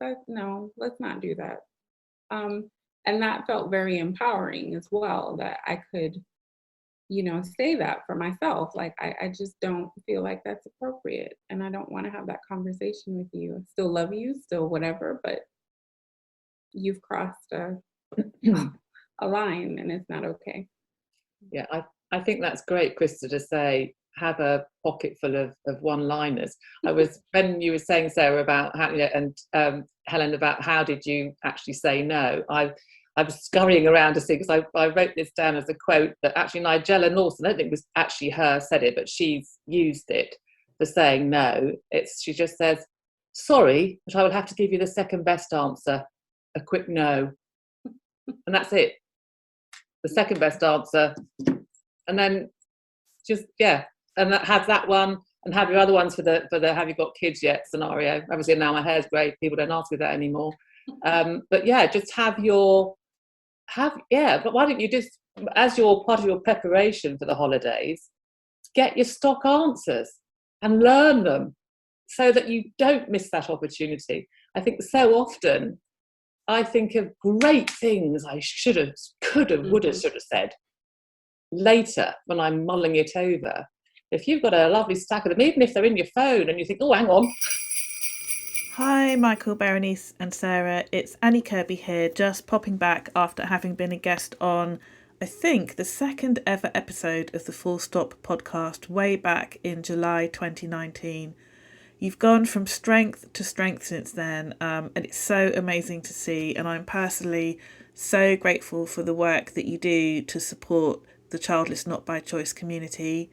let's not do that. And that felt very empowering as well, that I could, say that for myself. Like, I just don't feel like that's appropriate. And I don't want to have that conversation with you. I still love you, still whatever, but you've crossed a line and it's not okay. Yeah, I think that's great, Krista, to say, have a pocket full of one-liners. When you were saying, Sarah, about how, and Helen, about how did you actually say no, I was scurrying around to see, because I wrote this down as a quote that actually Nigella Lawson, I don't think it was actually her said it, but she's used it for saying no. She just says, sorry, but I will have to give you the second best answer, a quick no. And that's it. The second best answer. And then just, yeah, and have that one and have your other ones for the have you got kids yet scenario. Obviously now my hair's grey, people don't ask me that anymore. But yeah, just but why don't you just, as your part of your preparation for the holidays, get your stock answers and learn them so that you don't miss that opportunity. I think so often I think of great things I should have, could have, would have, should have said later when I'm mulling it over. If you've got a lovely stack of them, even if they're in your phone and you think, oh, hang on. Hi, Michael, Berenice and Sarah. It's Annie Kirby here, just popping back after having been a guest on, I think, the second ever episode of the Full Stop podcast way back in July 2019. You've gone from strength to strength since then, and it's so amazing to see. And I'm personally so grateful for the work that you do to support the childless not by choice community.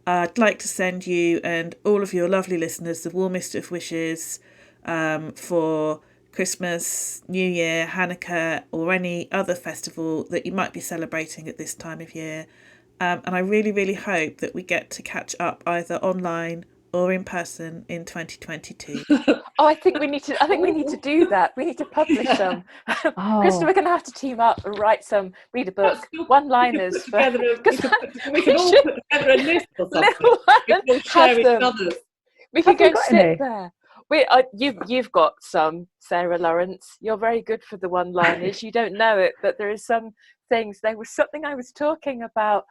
I'd like to send you and all of your lovely listeners the warmest of wishes for Christmas, New Year, Hanukkah, or any other festival that you might be celebrating at this time of year. And I really, really hope that we get to catch up either online or in person in 2022. I think we need to do that. We need to publish some. Krista, we're going to have to team up and write some. Read a book, one-liners. We can all put together a list or something. We can all share with others. We could go sit there. You've got some, Sarah Lawrence. You're very good for the one-liners. You don't know it, but there is some things. There was something I was talking about.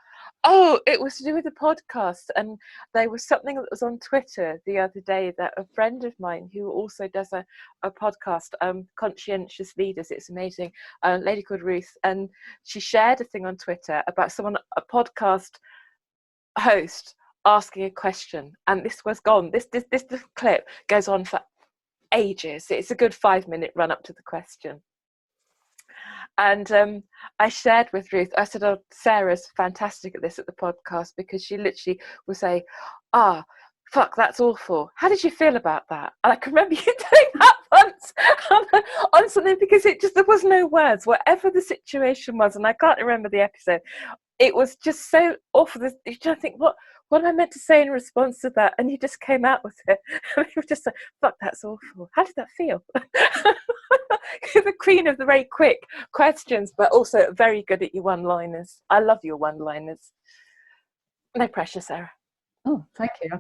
Oh, it was to do with the podcast, and there was something that was on Twitter the other day that a friend of mine who also does a podcast, Conscientious Leaders, it's amazing, a lady called Ruth, and she shared a thing on Twitter about a podcast host asking a question, and this was gone. This clip goes on for ages. It's a good 5-minute run up to the question. And I shared with Ruth, I said, oh, Sarah's fantastic at this at the podcast, because she literally will say, fuck, that's awful. How did you feel about that? And I can remember you doing that once on something, because there was no words, whatever the situation was, and I can't remember the episode. It was just so awful. You just think, what am I meant to say in response to that? And you just came out with it. And you were just like, fuck, that's awful. How did that feel? You're the queen of the very quick questions, but also very good at your one-liners. I love your one-liners. No pressure, Sarah. Oh, thank you. I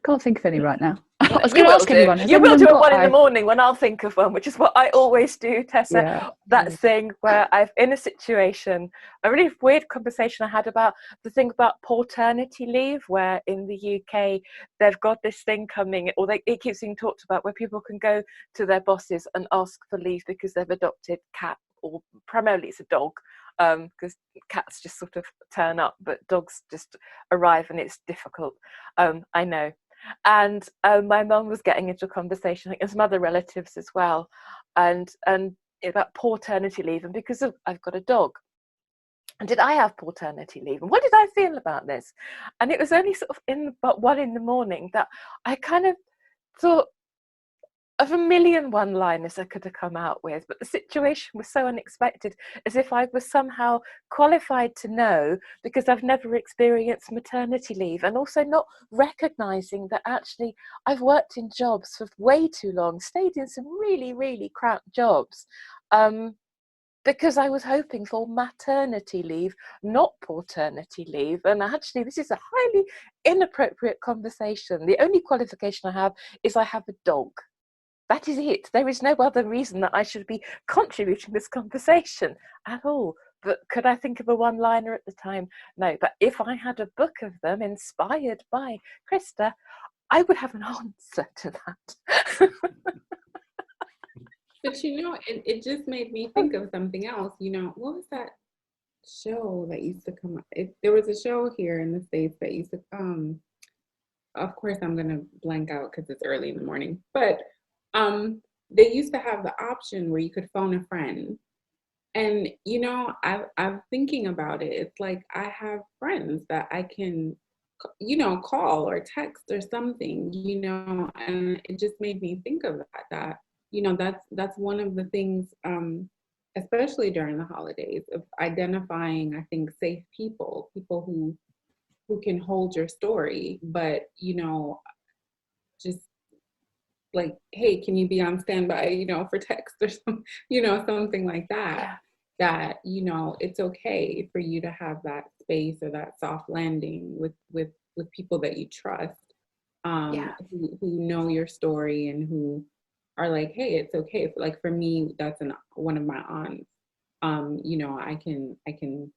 can't think of any right now. I was going to ask anyone. You will do it 1 in the morning when I'll think of one, which is what I always do, Tessa. Yeah. That thing where I've in a situation, a really weird conversation I had about the thing about paternity leave, where in the UK they've got this thing coming, or it keeps being talked about, where people can go to their bosses and ask for leave because they've adopted cat, or primarily it's a dog, because cats just sort of turn up, but dogs just arrive and it's difficult. I know. And my mum was getting into a conversation, I think, and some other relatives as well, and about paternity leave, and because I've got a dog, and did I have paternity leave, and what did I feel about this? And it was only sort of about 1 in the morning that I kind of thought of a million one-liners I could have come out with, but the situation was so unexpected, as if I was somehow qualified to know, because I've never experienced maternity leave, and also not recognising that actually I've worked in jobs for way too long, stayed in some really, really crap jobs, because I was hoping for maternity leave, not paternity leave. And actually, this is a highly inappropriate conversation. The only qualification I have is I have a dog. That is it. There is no other reason that I should be contributing this conversation at all. But could I think of a one-liner at the time? No. But if I had a book of them inspired by Krista, I would have an answer to that. But it just made me think of something else. What was that show that used to come up? There was a show here in the States that used to of course I'm gonna blank out because it's early in the morning, but they used to have the option where you could phone a friend, and I'm thinking about it. It's like I have friends that I can call or text or something, and it just made me think of that that's one of the things, especially during the holidays, of identifying, I think, safe people who can hold your story, but just like, hey, can you be on standby, for text or something like that. That it's okay for you to have that space or that soft landing with people that you trust, who know your story and who are like, hey, it's okay. Like for me, that's one of my aunts. I can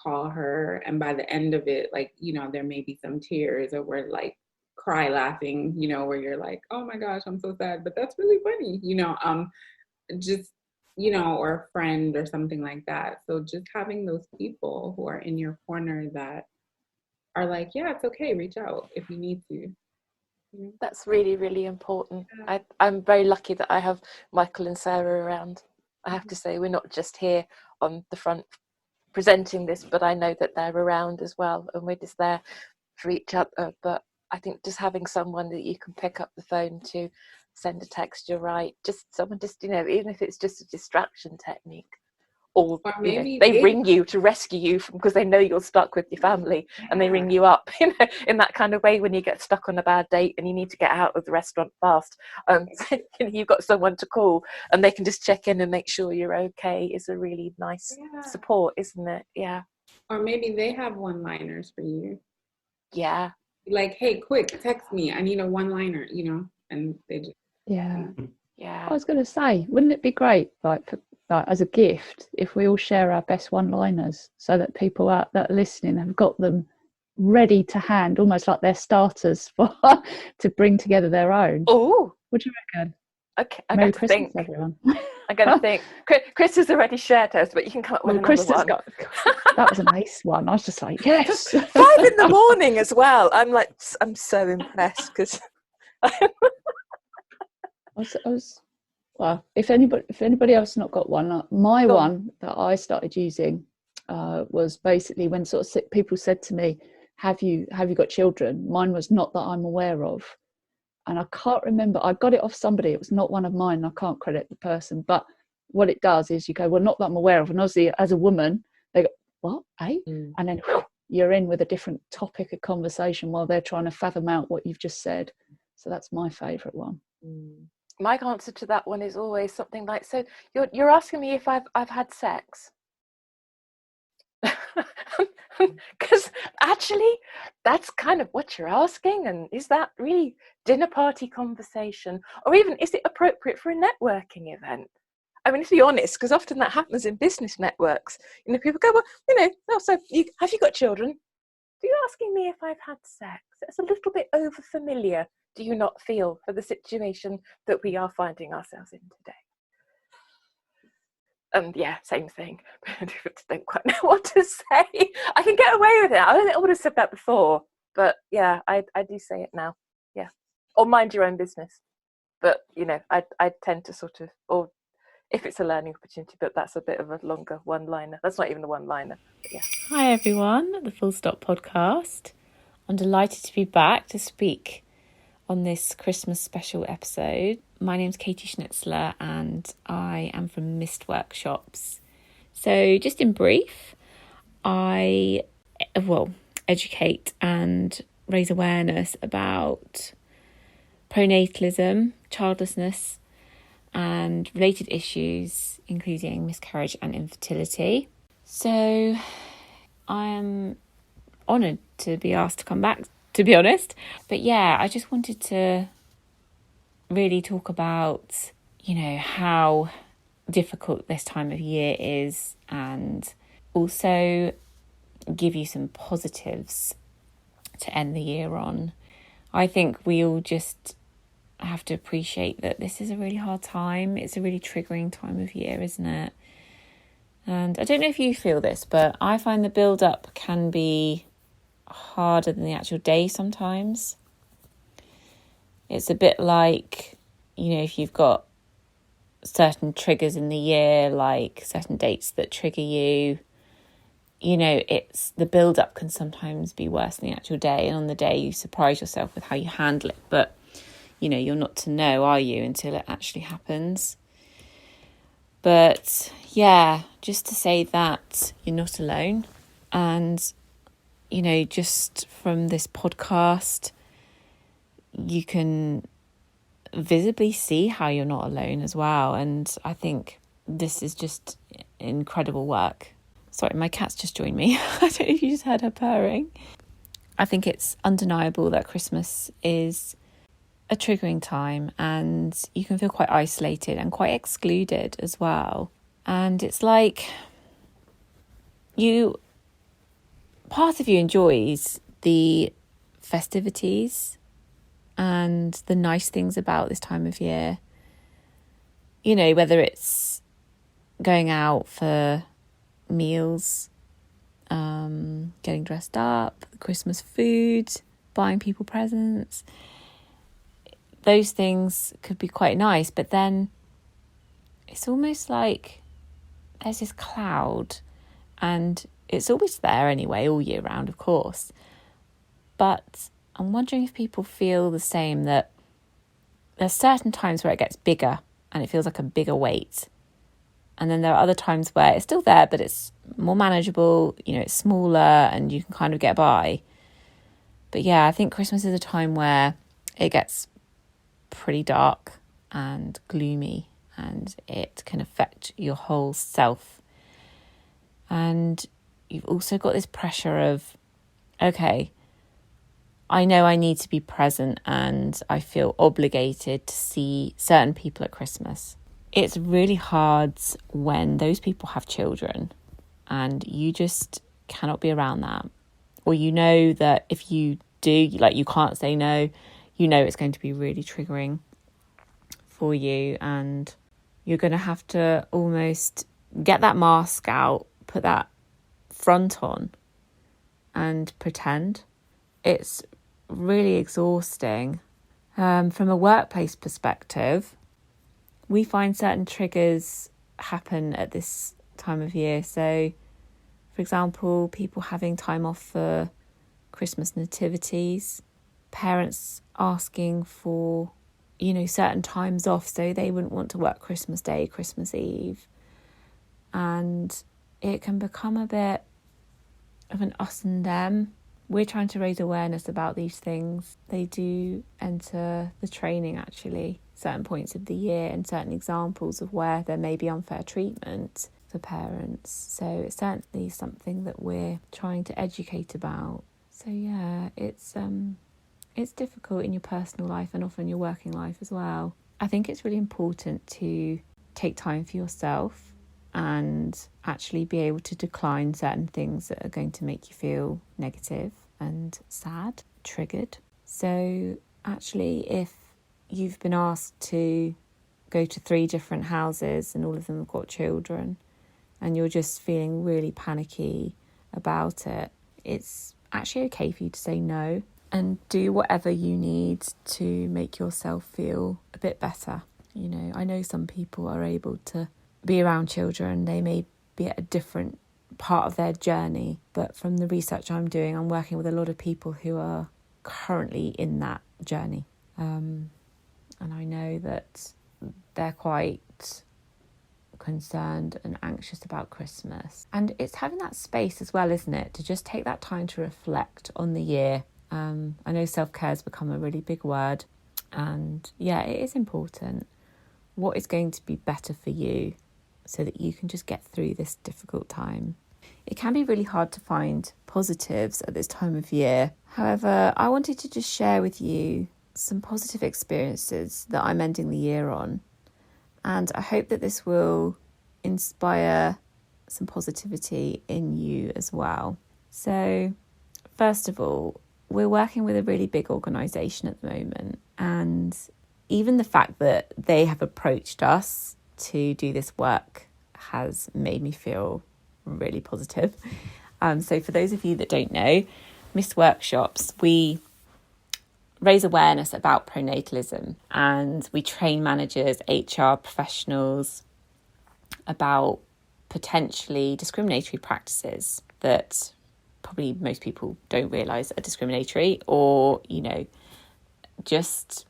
call her, and by the end of it, like, there may be some tears, or we're like cry laughing, where you're like, oh my gosh, I'm so sad, but that's really funny, just, or a friend or something like that. So just having those people who are in your corner that are like, yeah, it's okay, reach out if you need to. That's really, really important. I'm very lucky that I have Michael and Sarah around. I have to say, we're not just here on the front presenting this, but I know that they're around as well, and we're just there for each other. But I think just having someone that you can pick up the phone to, send a text, you're right, just someone, just, you know, even if it's just a distraction technique, or maybe they ring you to rescue you because they know you're stuck with your family, and they ring you up, in that kind of way when you get stuck on a bad date and you need to get out of the restaurant fast. You've got someone to call, and they can just check in and make sure you're okay. Is a really nice support, isn't it? Yeah. Or maybe they have one-liners for you. Yeah. Like, hey, quick, text me. I need a one-liner, and they just. Yeah. Yeah. I was going to say, wouldn't it be great, like as a gift, if we all share our best one-liners, so that people that are listening have got them ready to hand, almost like their starters to bring together their own. Oh, what do you reckon? Okay, Merry Christmas, everyone. I got to think. Chris has already shared hers, but you can come up with another Krista's one. That was an ace one. I was just like, yes. 5 a.m. as well. I'm so impressed because I was. Well, if anybody else not got one, my one that I started using was basically when sort of people said to me, "Have you got children?" Mine was "Not that I'm aware of," and I can't remember. I got it off somebody. It was not one of mine. I can't credit the person, but what it does is you go, "Well, not that I'm aware of," and obviously as a woman, they go, "What, eh?" And then you're in with a different topic of conversation while they're trying to fathom out what you've just said. So that's my favourite one. My answer to that one is always something like, "So you're asking me if I've had sex?" Because actually, that's kind of what you're asking. And is that really dinner party conversation, or even is it appropriate for a networking event? I mean, to be honest, because often that happens in business networks. People go, "Well, so have you got children? Are you asking me if I've had sex?" It's a little bit over familiar. Do you not feel, for the situation that we are finding ourselves in today? Yeah, same thing. I don't quite know what to say. I can get away with it. I don't think I would have said that before, but yeah, I do say it now. Yeah, or mind your own business. But I tend to sort of, or if it's a learning opportunity, but that's a bit of a longer one-liner. That's not even a one-liner. But yeah. Hi everyone, at the Full Stop podcast. I'm delighted to be back to speak on this Christmas special episode. My name's Katie Schnitzler and I am from Mist Workshops. So just in brief, I educate and raise awareness about pronatalism, childlessness and related issues, including miscarriage and infertility. So I am honoured to be asked to come back, to be honest. But yeah, I just wanted to really talk about, how difficult this time of year is, and also give you some positives to end the year on. I think we all just have to appreciate that this is a really hard time. It's a really triggering time of year, isn't it? And I don't know if you feel this, but I find the build-up can be harder than the actual day sometimes. It's a bit like, if you've got certain triggers in the year, like certain dates that trigger you, it's the build-up can sometimes be worse than the actual day, and on the day you surprise yourself with how you handle it, but you're not to know, are you, until it actually happens. But yeah, just to say that you're not alone, and just from this podcast you can visibly see how you're not alone as well. And I think this is just incredible work. Sorry, my cat's just joined me. I don't know if you just heard her purring. I think it's undeniable that Christmas is a triggering time, and you can feel quite isolated and quite excluded as well. And it's like part of you enjoys the festivities and the nice things about this time of year. Whether it's going out for meals, getting dressed up, Christmas food, buying people presents. those things could be quite nice, but then it's almost like there's this cloud, and it's always there anyway, all year round, of course. But I'm wondering if people feel the same, that there's certain times where it gets bigger and it feels like a bigger weight. And then there are other times where it's still there, but it's more manageable, it's smaller and you can kind of get by. But yeah, I think Christmas is a time where it gets pretty dark and gloomy, and it can affect your whole self. And you've also got this pressure of, okay, I know I need to be present and I feel obligated to see certain people at Christmas. It's really hard when those people have children and you just cannot be around that. Or that if you do, you can't say no, it's going to be really triggering for you, and you're going to have to almost get that mask out, put that front on and pretend. It's really exhausting. From a workplace perspective, we find certain triggers happen at this time of year. So, for example, people having time off for Christmas nativities, parents asking for, certain times off so they wouldn't want to work Christmas Day, Christmas Eve. And it can become a bit of an us and them. We're trying to raise awareness about these things. They do enter the training, actually, certain points of the year, and certain examples of where there may be unfair treatment for parents. So it's certainly something that we're trying to educate about. So yeah, it's difficult in your personal life and often your working life as well. I think it's really important to take time for yourself and actually be able to decline certain things that are going to make you feel negative and sad, triggered. So actually, if you've been asked to go to 3 different houses and all of them have got children and you're just feeling really panicky about it, it's actually okay for you to say no and do whatever you need to make yourself feel a bit better. I know some people are able to be around children. They may be at a different part of their journey, but from the research I'm doing, I'm working with a lot of people who are currently in that journey, and I know that they're quite concerned and anxious about Christmas. And it's having that space as well, isn't it, to just take that time to reflect on the year. I know self-care has become a really big word, and yeah, it is important. What is going to be better for you so that you can just get through this difficult time? It can be really hard to find positives at this time of year. However, I wanted to just share with you some positive experiences that I'm ending the year on. And I hope that this will inspire some positivity in you as well. So, first of all, we're working with a really big organisation at the moment. And even the fact that they have approached us to do this work has made me feel really positive. So for those of you that don't know, Miss Workshops, we raise awareness about pronatalism and we train managers, HR professionals about potentially discriminatory practices that probably most people don't realise are discriminatory, or, just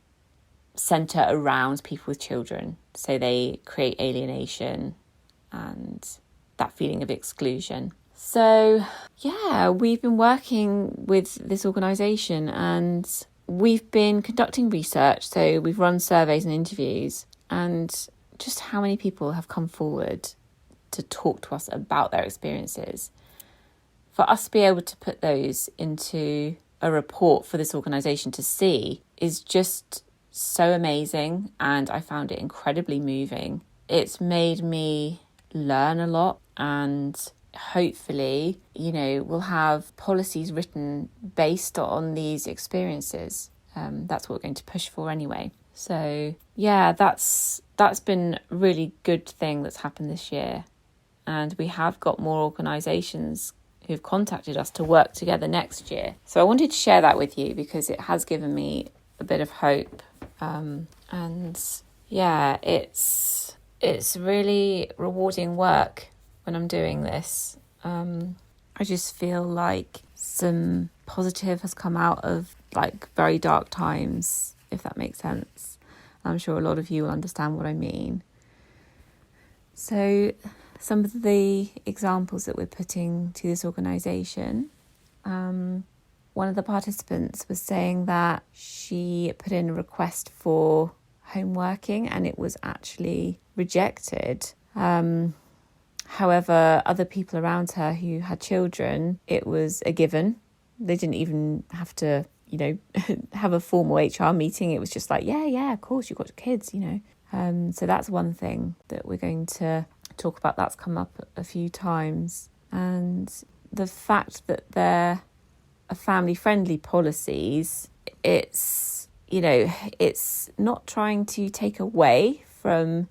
centre around people with children. So they create alienation and that feeling of exclusion. So, yeah, we've been working with this organisation and we've been conducting research. So we've run surveys and interviews, and just how many people have come forward to talk to us about their experiences. For us to be able to put those into a report for this organisation to see is just so amazing, and I found it incredibly moving. It's made me learn a lot, and hopefully, we'll have policies written based on these experiences. That's what we're going to push for anyway. So yeah, that's been a really good thing that's happened this year. And we have got more organisations who've contacted us to work together next year. So I wanted to share that with you because it has given me a bit of hope And yeah, it's really rewarding work when I'm doing this. I just feel like some positive has come out of like very dark times, if that makes sense. I'm sure a lot of you will understand what I mean. So some of the examples that we're putting to this organisation, one of the participants was saying that she put in a request for home working and it was actually rejected. However, other people around her who had children, it was a given. They didn't even have to, have a formal HR meeting. It was just like, yeah, of course, you've got kids, So that's one thing that we're going to talk about. That's come up a few times. And the fact that they're family-friendly policies, it's not trying to take away from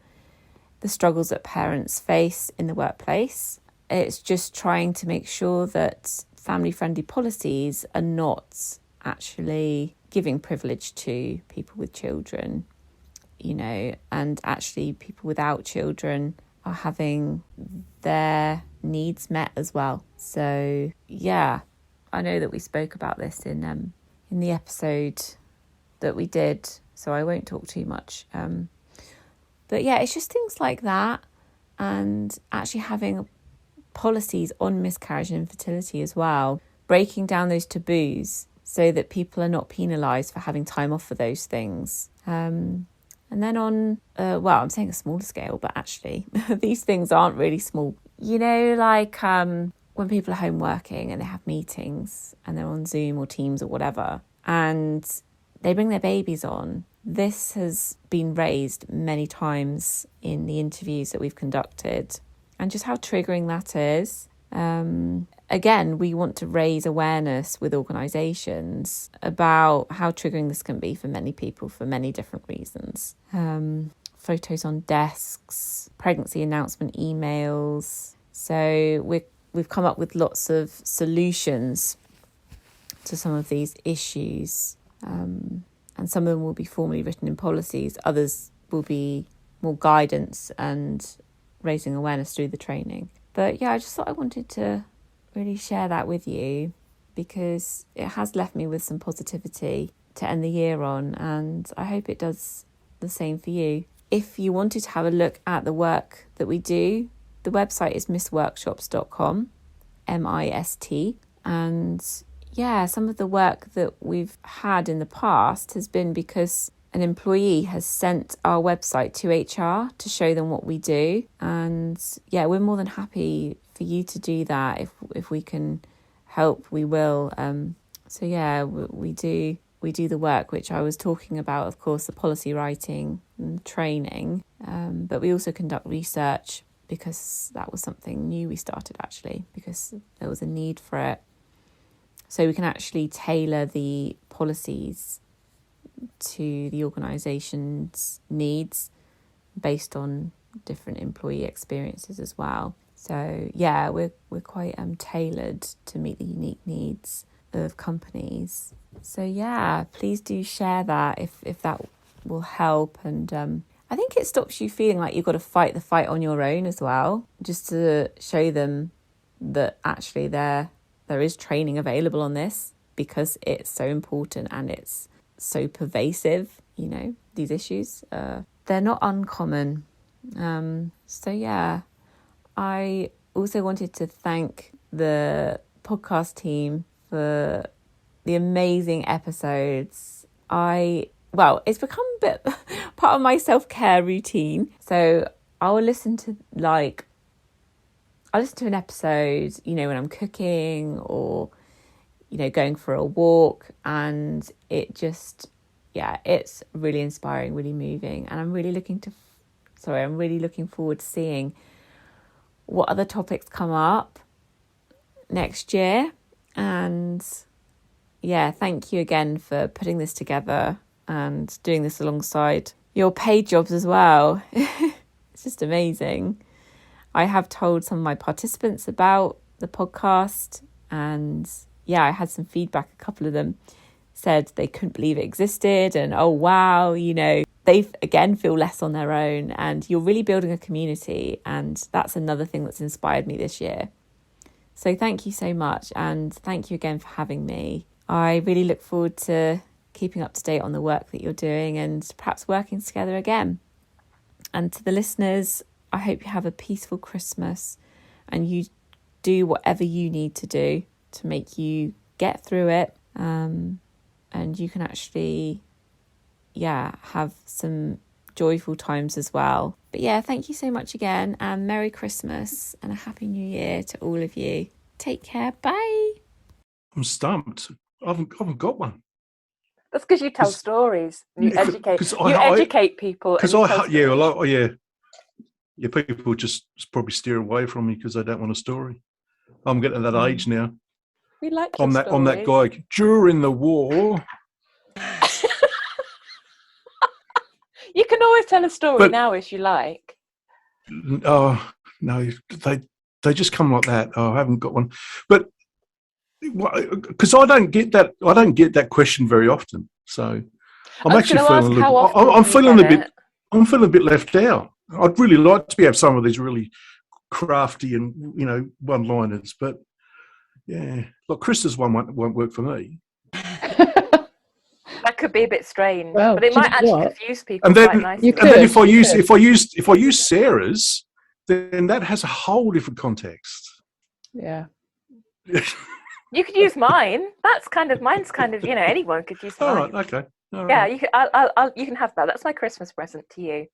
the struggles that parents face in the workplace. It's just trying to make sure that family-friendly policies are not actually giving privilege to people with children, and actually people without children are having their needs met as well. So yeah, I know that we spoke about this in the episode that we did, so I won't talk too much. But yeah, it's just things like that, and actually having policies on miscarriage and infertility as well, breaking down those taboos so that people are not penalised for having time off for those things. And then on, I'm saying a smaller scale, but actually these things aren't really small. Like when people are home working and they have meetings and they're on Zoom or Teams or whatever, and they bring their babies on. This has been raised many times in the interviews that we've conducted, and just how triggering that is. Again, we want to raise awareness with organisations about how triggering this can be for many people for many different reasons. Photos on desks, pregnancy announcement emails. So we've come up with lots of solutions to some of these issues. And some of them will be formally written in policies. Others will be more guidance and raising awareness through the training. But yeah, I just thought I wanted to really share that with you because it has left me with some positivity to end the year on, and I hope it does the same for you. If you wanted to have a look at the work that we do, the website is mistworkshops.com, MIST, and yeah, some of the work that we've had in the past has been because an employee has sent our website to HR to show them what we do. And yeah, we're more than happy for you to do that. If we can help, we will. So yeah, we do the work which I was talking about, of course, the policy writing and training. But we also conduct research because that was something new we started actually, because there was a need for it. So we can actually tailor the policies to the organisation's needs based on different employee experiences as well. So yeah, we're quite tailored to meet the unique needs of companies. So yeah, please do share that if that will help. And I think it stops you feeling like you've got to fight the fight on your own as well, just to show them that actually there is training available on this because it's so important and it's so pervasive, these issues. They're not uncommon. So yeah, I also wanted to thank the podcast team for the amazing episodes. It's become a bit part of my self-care routine. So I'll listen to an episode, when I'm cooking or, going for a walk, and it just, it's really inspiring, really moving. And I'm really looking forward to seeing what other topics come up next year. And yeah, thank you again for putting this together and doing this alongside your paid jobs as well. It's just amazing. I have told some of my participants about the podcast, and yeah, I had some feedback, a couple of them said they couldn't believe it existed, and oh wow, you know, they again feel less on their own, and you're really building a community, and that's another thing that's inspired me this year. So thank you so much, and thank you again for having me. I really look forward to keeping up to date on the work that you're doing and perhaps working together again. And to the listeners, I hope you have a peaceful Christmas and you do whatever you need to do to make you get through it, and you can actually have some joyful times as well. But yeah, thank you so much again, and Merry Christmas and a Happy New Year to all of you. Take care. Bye. I'm stumped. I haven't got one. That's because you tell stories. You educate people. People just probably steer away from me because they don't want a story. I'm getting to that age now. We like I'm that guy during the war. You can always tell a story now if you like. Oh no, they just come like that. Oh, I haven't got one, but because I don't get that question very often. So I'm actually feeling I'm feeling a bit left out. I'd really like to have some of these really crafty and one-liners, but yeah, look, Krista's one won't work for me. That could be a bit strange, but it might actually confuse people and then, quite nicely. And then if I use Sarah's, then that has a whole different context. Yeah. You could use mine. Mine's kind of anyone could use mine. All right, okay. All right. Yeah, you can. You can have that. That's my Christmas present to you.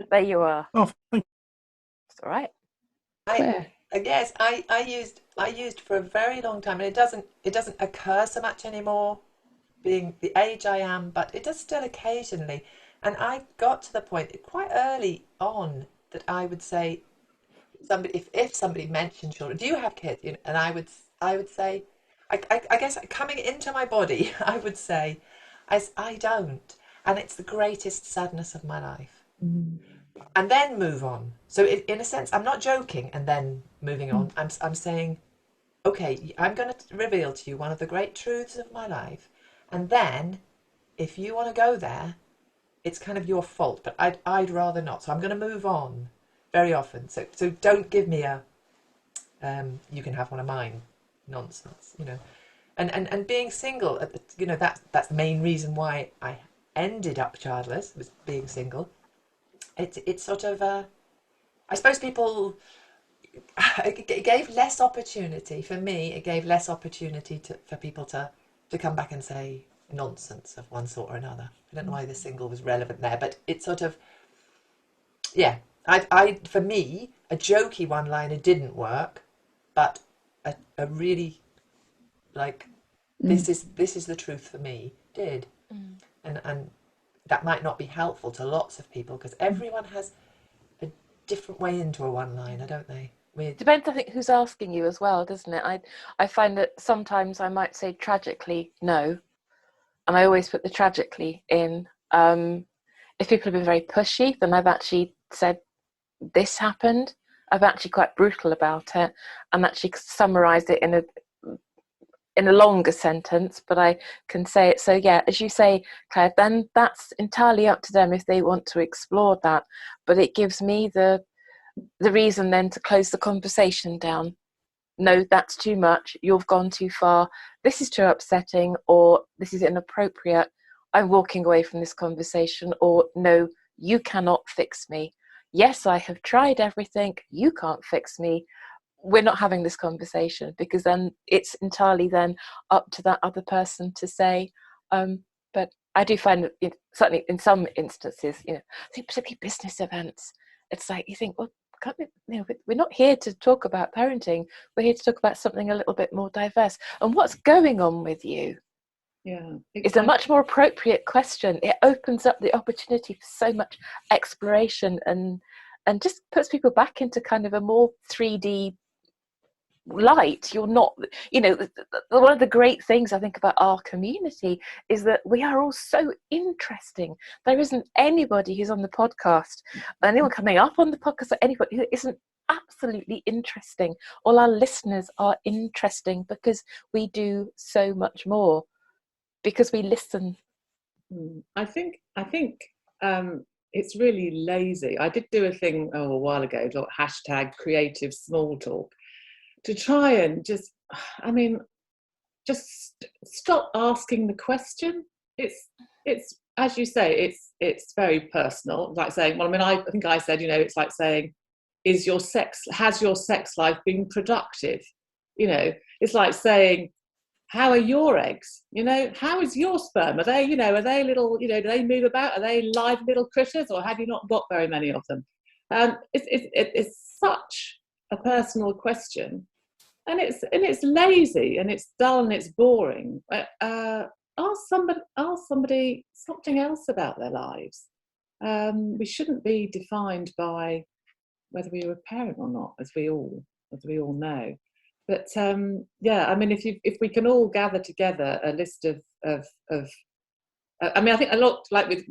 There you are. Oh, thank you. It's all right. Yes, I used for a very long time, and it doesn't occur so much anymore, being the age I am, but it does still occasionally. And I got to the point quite early on that I would say, if somebody mentioned children, do you have kids? And I would say, I guess coming into my body, I would say, I don't, and it's the greatest sadness of my life. Mm. And then move on. So in a sense, I'm not joking and then moving on. I'm saying, okay, I'm going to reveal to you one of the great truths of my life. And then if you want to go there, it's kind of your fault, but I'd rather not. So I'm going to move on very often. So don't give me a, you can have one of mine nonsense, And being single, that's the main reason why I ended up childless, was being single. It's sort of, I suppose it gave less opportunity for me. It gave less opportunity for people to come back and say nonsense of one sort or another. I don't know why the single was relevant there, but it's sort of, yeah. I for me, a jokey one-liner didn't work, but a really this is the truth for me did, and that might not be helpful to lots of people because everyone has a different way into a one-liner, don't they? Depends, I think, who's asking you as well, doesn't it? I find that sometimes I might say tragically no, and I always put the tragically in. If people have been very pushy, then I've actually said this happened. I've actually quite brutal about it and actually summarised it in a longer sentence, but I can say it. So yeah, as you say, Claire, then that's entirely up to them if they want to explore that. But it gives me the reason then to close the conversation down. No, that's too much. You've gone too far. This is too upsetting, or this is inappropriate. I'm walking away from this conversation, or no, you cannot fix me. Yes, I have tried everything. You can't fix me. We're not having this conversation, because then it's entirely then up to that other person to say. But I do find that certainly in some instances, particularly business events, it's like you think, well, we're not here to talk about parenting. We're here to talk about something a little bit more diverse. And what's going on with you? Yeah, it's a much more appropriate question. It opens up the opportunity for so much exploration and just puts people back into kind of a more 3D light. You're not, one of the great things I think about our community is that we are all so interesting. There isn't anybody who's on the podcast, anyone coming up on the podcast, or anybody who isn't absolutely interesting. All our listeners are interesting because we do so much more because we listen. I think it's really lazy. I did do a thing a while ago, like #creative small talk, to try and just stop asking the question. It's as you say, it's very personal. Like saying, I think I said, it's like saying, has your sex life been productive? It's like saying, how are your eggs? How is your sperm? Are they little, do they move about? Are they live little critters, or have you not got very many of them? It's such a personal question, and it's lazy, and it's dull, and it's boring. Ask somebody something else about their lives. We shouldn't be defined by whether we were a parent or not, as we all know. But if we can all gather together a list of I think a lot, like with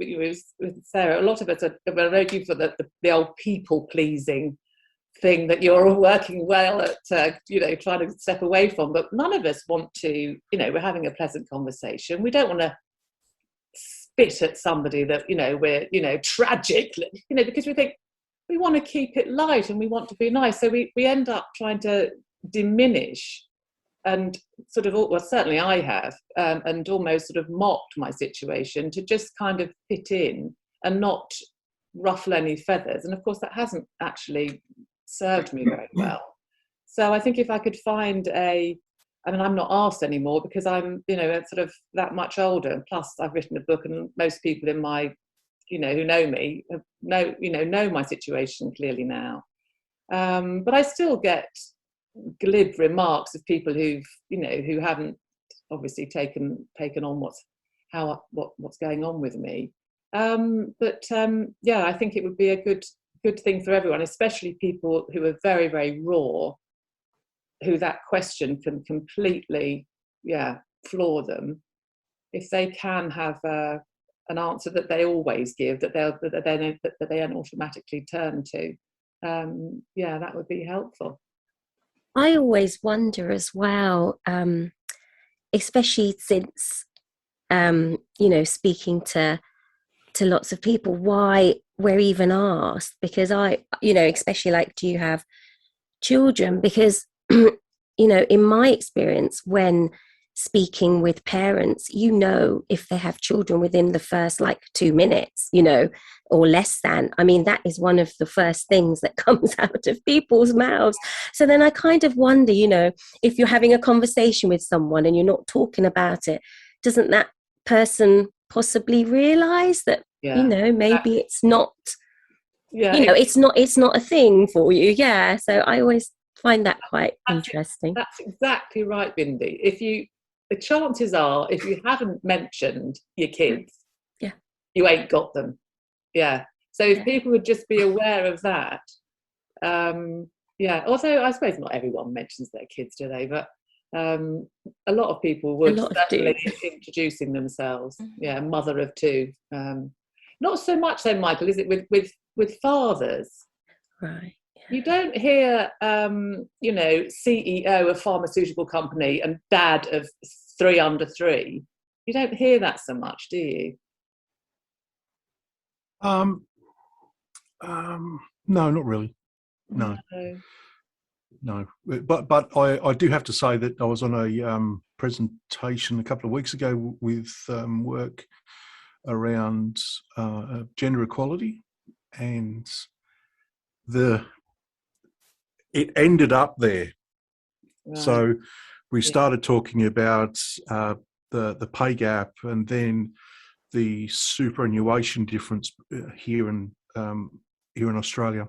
Sarah, a lot of us are looking for the old people pleasing thing that you're all working well at, trying to step away from. But none of us want to, we're having a pleasant conversation. We don't want to spit at somebody that, we're, tragic, because we think we want to keep it light and we want to be nice. So we end up trying to diminish and sort of, well, certainly I have, and almost sort of mocked my situation to just kind of fit in and not ruffle any feathers. And of course that hasn't actually served me very well. So I think if I could find I'm not asked anymore because I'm, sort of that much older, and plus I've written a book, and most people in my, who know me know my situation clearly now. But I still get glib remarks of people who haven't obviously taken on what's going on with me. I think it would be a good thing for everyone, especially people who are very, very raw, who that question can completely floor them. If they can have an answer that they always give, that they don't automatically turn to, that would be helpful. I always wonder as well, especially since speaking to lots of people, why we're even asked, because especially like, do you have children? Because in my experience, when speaking with parents, if they have children within the first 2 minutes, or less than. That is one of the first things that comes out of people's mouths. So then I kind of wonder, if you're having a conversation with someone and you're not talking about it, doesn't that person possibly realize that, maybe it's not, it's not a thing for you. Yeah. So I always find that quite interesting. That's exactly right, Bindi. The chances are, if you haven't mentioned your kids, you ain't got them. Yeah. So if people would just be aware of that, although I suppose not everyone mentions their kids, do they? But a lot of people would, certainly introducing themselves. Yeah, mother of two. Not so much though, Michael, is it with fathers? Right. You don't hear, CEO of pharmaceutical company and dad of 3 under 3. You don't hear that so much, do you? No, not really. No. But I do have to say that I was on a presentation a couple of weeks ago with work around gender equality, and it ended up there. Right. So we started talking about the pay gap, and then the superannuation difference here in Australia,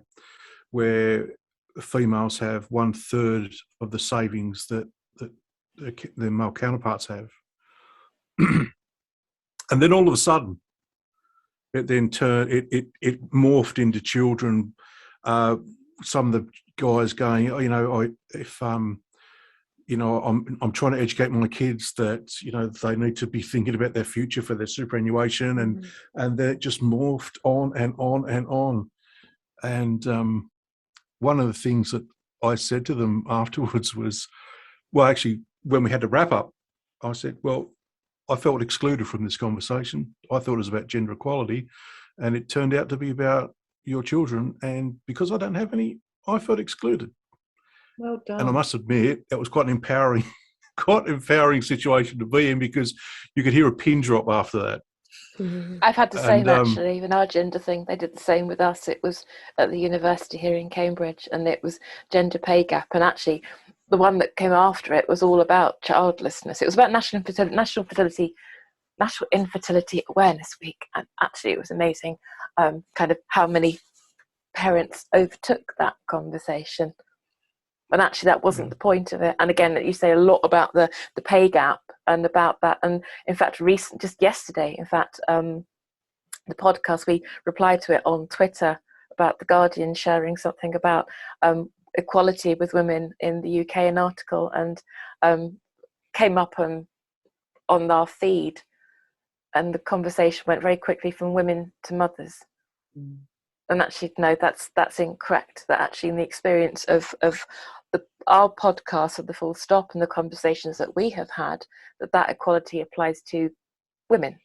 where females have 1/3 of the savings that their male counterparts have. And then all of a sudden, it then it morphed into children. Some of the guys going, I'm trying to educate my kids that they need to be thinking about their future for their superannuation, and then it just morphed on and on and on. And one of the things that I said to them afterwards was, well, actually, when we had to wrap up, I said, well, I felt excluded from this conversation. I thought it was about gender equality, and it turned out to be about your children. And because I don't have any, I felt excluded. Well done. And I must admit, that was quite an empowering, situation to be in, because you could hear a pin drop after that. I've had the same actually, even our gender thing. They did the same with us. It was at the university here in Cambridge, and it was gender pay gap. And actually, the one that came after it was all about childlessness. It was about National Infertility Awareness Week, and actually, it was amazing, kind of how many parents overtook that conversation. And actually, that wasn't the point of it. And again, you say a lot about the pay gap and about that. And in fact, just yesterday, the podcast, we replied to it on Twitter about The Guardian sharing something about equality with women in the UK, an article, and came up on our feed. And the conversation went very quickly from women to mothers. And actually, no, that's incorrect. That actually, in the experience of our podcast of the Full Stop and the conversations that we have had, that equality applies to women.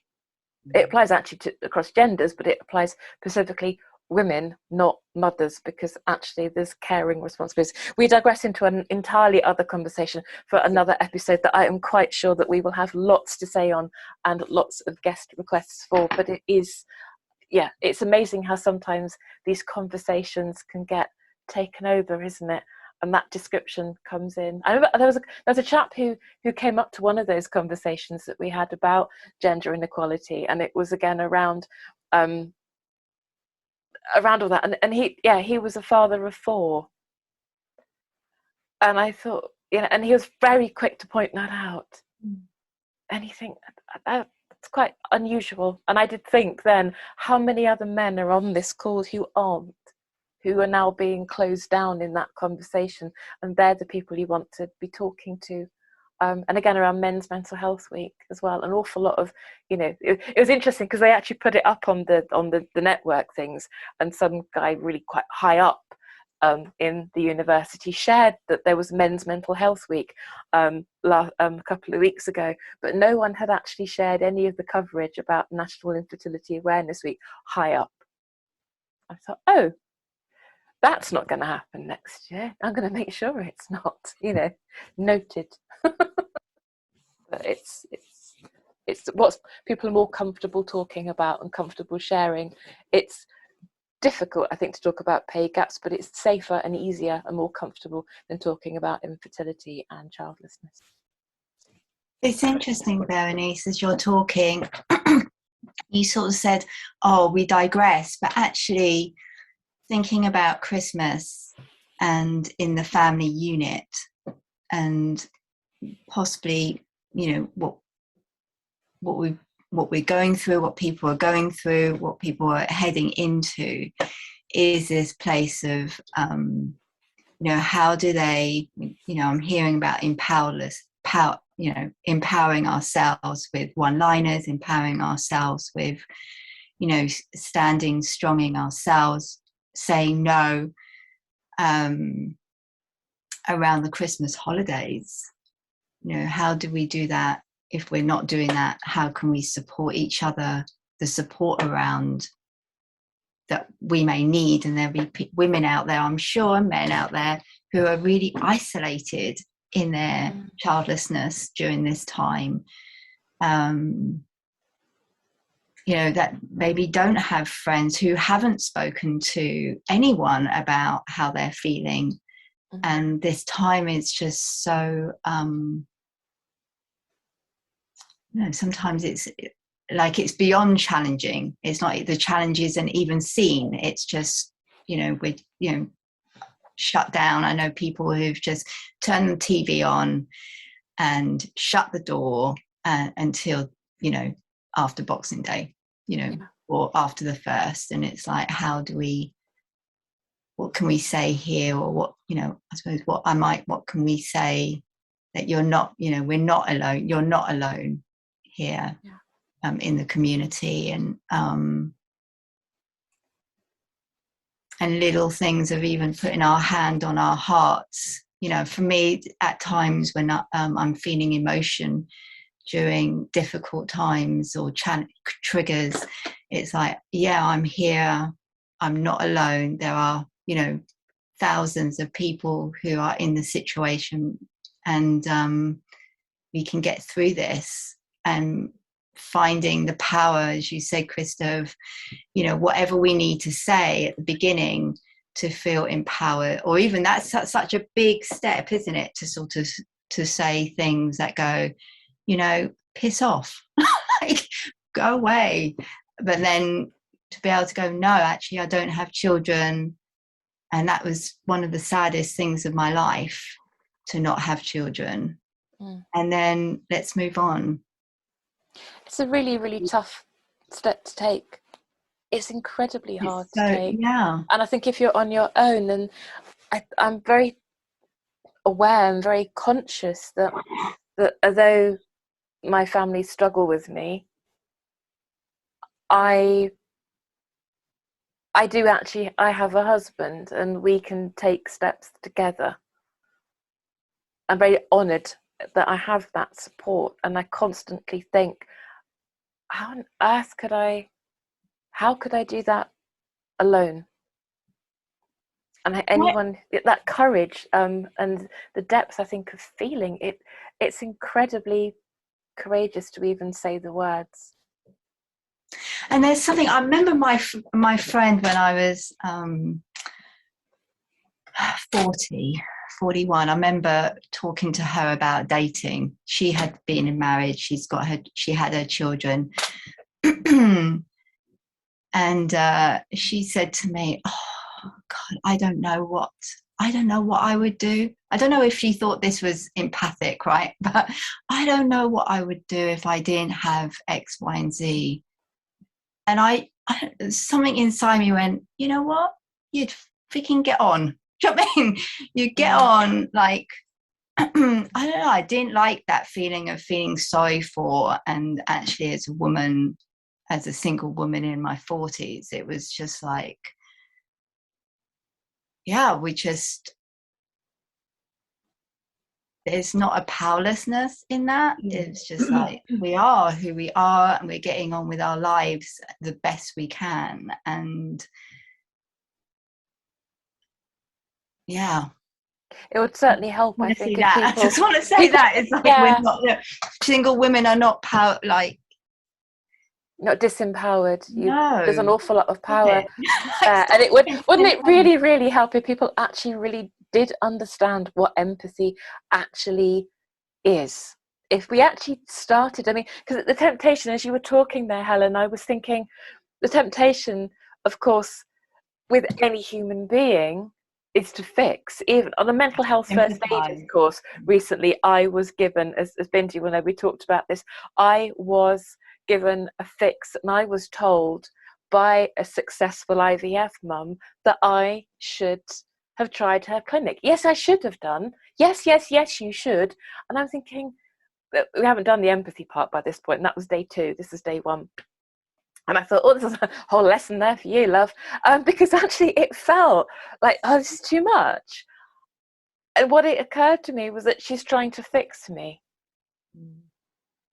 It applies actually across genders, but it applies specifically women, not mothers, because actually there's caring responsibilities. We digress into an entirely other conversation for another episode that I am quite sure that we will have lots to say on and lots of guest requests for. But it is, it's amazing how sometimes these conversations can get taken over, isn't it? And that description comes in. I remember there was a chap who came up to one of those conversations that we had about gender inequality, and it was again around all that. And he was a father of 4, and I thought, and he was very quick to point that out. And you think that's quite unusual. And I did think then, how many other men are on this call who aren't? Who are now being closed down in that conversation, and they're the people you want to be talking to. And again, around Men's Mental Health Week as well, an awful lot of, it was interesting because they actually put it up on the network things, and some guy really quite high up in the university shared that there was Men's Mental Health Week a couple of weeks ago, but no one had actually shared any of the coverage about National Infertility Awareness Week high up. I thought, oh, that's not going to happen next year. I'm going to make sure it's not, noted. But it's what people are more comfortable talking about and comfortable sharing. It's difficult, I think, to talk about pay gaps, but it's safer and easier and more comfortable than talking about infertility and childlessness. It's interesting, Berenice, as you're talking, you sort of said, oh, we digress, but actually thinking about Christmas and in the family unit, and possibly, what we're going through, what people are going through, what people are heading into, is this place of, how do they, I'm hearing about empowering ourselves with one-liners, empowering ourselves with, standing strong in ourselves, saying no around the Christmas holidays. How do we do that? If we're not doing that, how can we support each other? The support around that we may need, and there'll be women out there, I'm sure, men out there who are really isolated in their childlessness during this time. That maybe don't have friends, who haven't spoken to anyone about how they're feeling. And this time is just so, sometimes it's like it's beyond challenging. It's not, the challenge isn't even seen. It's just, we're, shut down. I know people who've just turned the TV on and shut the door until, after Boxing Day, or after the 1st. And it's like, what can we say here? Or what, I suppose what can we say that you're not, we're not alone. You're not alone here in the community. And little things of even putting our hand on our hearts. For me, at times when I'm feeling emotion, during difficult times or triggers. It's like, yeah, I'm here, I'm not alone. There are, you know, thousands of people who are in the situation, and we can get through this. And finding the power, as you said, Krista, of, you know, whatever we need to say at the beginning to feel empowered, or even that's such a big step, isn't it, to sort of to say things that go, you know, piss off, like, go away. But then to be able to go, no, actually, I don't have children. And that was one of the saddest things of my life, to not have children. And then let's move on. It's a really, really tough step to take. It's incredibly hard to take. Yeah. And I think if you're on your own, then I'm very aware and very conscious that although my family struggle with me, I have a husband, and we can take steps together. I'm very honoured that I have that support, and I constantly think, how on earth could I do that alone? And anyone, that courage and the depth, I think, of feeling it, it's incredibly courageous to even say the words. And there's something, I remember my friend when I was 41, I remember talking to her about dating. She had been in marriage, she had her children. And she said to me, oh God, I don't know what I would do. I don't know if she thought this was empathic, right? But I don't know what I would do if I didn't have X, Y, and Z. And I something inside me went, you know what? You'd freaking get on. Do you know what I mean? You get on, like, I don't know, I didn't like that feeling of feeling sorry for, and actually as a woman, as a single woman in my 40s, it was just like, yeah, there's not a powerlessness in that. It's just like, we are who we are, and we're getting on with our lives the best we can. And yeah, it would certainly help. I think if people, I just want to say that it's like, we're not, single women are not not disempowered. No. There's an awful lot of power there. And wouldn't it really, really help if people actually really did understand what empathy actually is? If we actually started, I mean, because the temptation, as you were talking there, Helen, I was thinking the temptation, of course, with any human being is to fix. Even on the mental health first aid course recently, I was given, as Bindi, when we talked about this, I was given a fix, and I was told by a successful IVF mum that I should have tried her clinic. Yes, I should have done. Yes, you should. And I'm thinking, we haven't done the empathy part by this point, and that was day 2. This is day 1. And I thought, oh, this is a whole lesson there for you, love. Because actually it felt like, oh, this is too much. And what it occurred to me was that she's trying to fix me.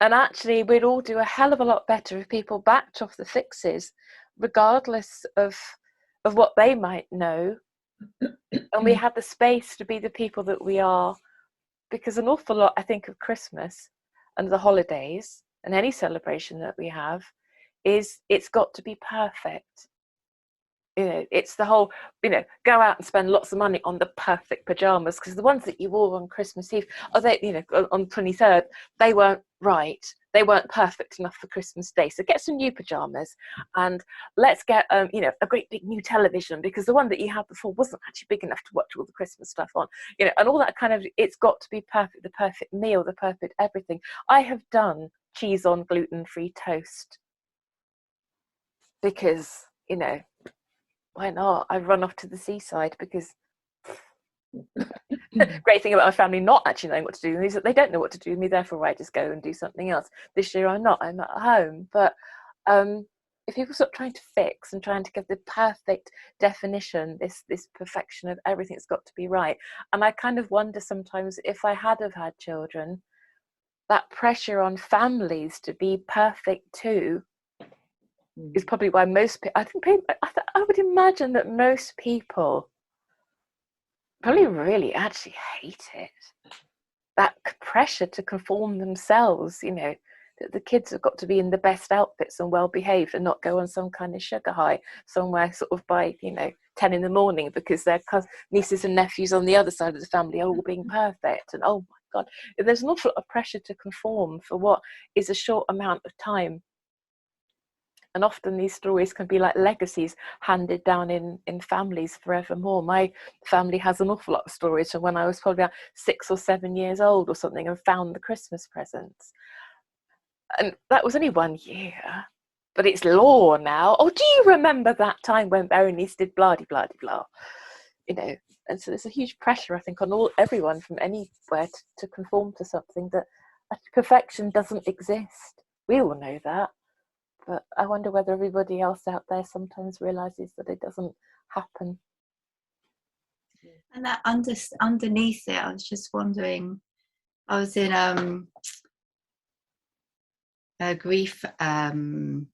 And actually, we'd all do a hell of a lot better if people backed off the fixes, regardless of what they might know. And we had the space to be the people that we are. Because an awful lot, I think, of Christmas and the holidays and any celebration that we have is it's got to be perfect. You know, it's the whole, go out and spend lots of money on the perfect pajamas, because the ones that you wore on Christmas Eve, on the 23rd, they weren't right. They weren't perfect enough for Christmas Day. So get some new pajamas, and let's get, a great big new television, because the one that you had before wasn't actually big enough to watch all the Christmas stuff on, and all that kind of, it's got to be perfect, the perfect meal, the perfect everything. I have done cheese on gluten-free toast because, why not? I run off to the seaside because great thing about my family not actually knowing what to do is that they don't know what to do with me, therefore I just go and do something else. This year I'm at home. But if people stop trying to fix and trying to give the perfect definition, this perfection of everything's got to be right. And I kind of wonder sometimes, if I had have had children, that pressure on families to be perfect too is probably why most people, I would imagine that most people probably really actually hate it. That pressure to conform themselves, you know, that the kids have got to be in the best outfits and well behaved and not go on some kind of sugar high somewhere sort of by, you know, 10 in the morning because their nieces and nephews on the other side of the family are all being perfect. And oh my God, there's an awful lot of pressure to conform for what is a short amount of time. And often these stories can be like legacies handed down in families forevermore. My family has an awful lot of stories from when I was probably about 6 or 7 years old or something and found the Christmas presents. And that was only 1 year, but it's law now. Oh, do you remember that time when Berenice did blah-de-blah-de-blah? You know, and so there's a huge pressure, I think, on everyone from anywhere to conform to something that perfection doesn't exist. We all know that. But I wonder whether everybody else out there sometimes realises that it doesn't happen. And that underneath it, I was just wondering, I was in a grief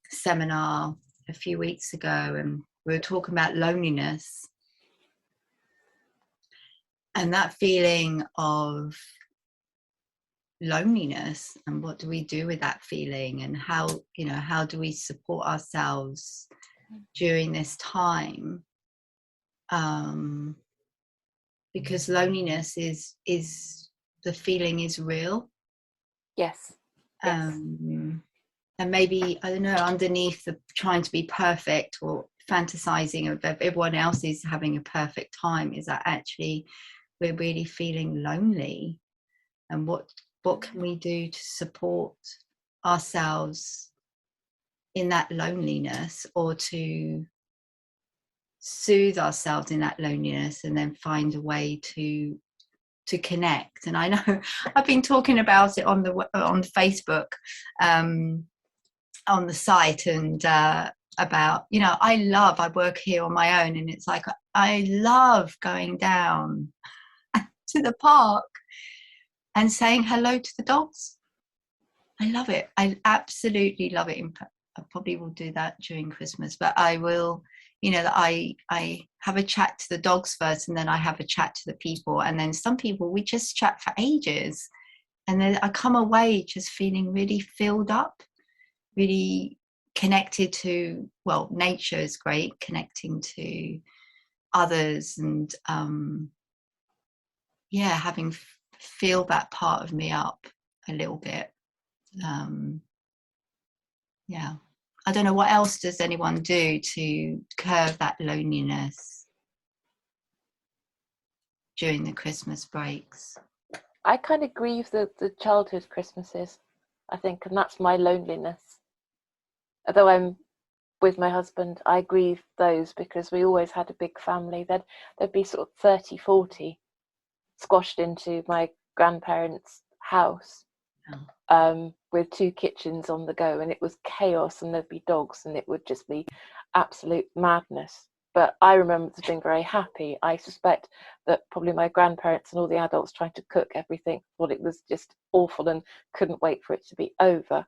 seminar a few weeks ago, and we were talking about loneliness. And that feeling of loneliness, and what do we do with that feeling, and how do we support ourselves during this time, because loneliness is the feeling is real. Yes. And maybe, I don't know, underneath the trying to be perfect or fantasizing of everyone else is having a perfect time, is that actually we're really feeling lonely, and what can we do to support ourselves in that loneliness, or to soothe ourselves in that loneliness, and then find a way to connect. And I know I've been talking about it on Facebook, on the site, and about, you know, I work here on my own, and it's like I love going down to the park and saying hello to the dogs. I love it. I absolutely love it. I probably will do that during Christmas, but I will, you know, I have a chat to the dogs first, and then I have a chat to the people, and then some people we just chat for ages, and then I come away just feeling really filled up, really connected to, well, nature is great, connecting to others, and having feel that part of me up a little bit. I don't know, what else does anyone do to curb that loneliness during the Christmas breaks? I kind of grieve the childhood Christmases, I think, and that's my loneliness. Although I'm with my husband, I grieve those because we always had a big family. There'd be sort of 30, 40 squashed into my grandparents' house, with 2 kitchens on the go, and it was chaos, and there'd be dogs, and it would just be absolute madness. But I remember being very happy. I suspect that probably my grandparents and all the adults trying to cook everything thought it was just awful and couldn't wait for it to be over.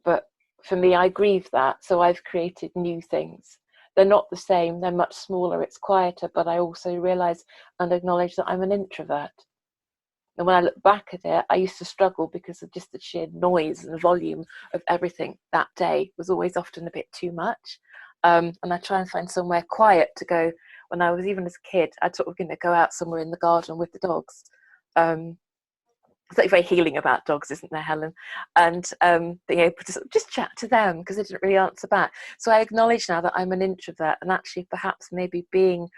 But for me, I grieve that, so I've created new things. They're not the same, they're much smaller, it's quieter, but I also realise and acknowledge that I'm an introvert. And when I look back at it, I used to struggle because of just the sheer noise and the volume of everything that day was always often a bit too much. And I try and find somewhere quiet to go. When I was even as a kid, I'd sort of go out somewhere in the garden with the dogs. It's like very healing about dogs, isn't there, Helen? And being able to just chat to them because they didn't really answer back. So I acknowledge now that I'm an introvert, and actually perhaps maybe being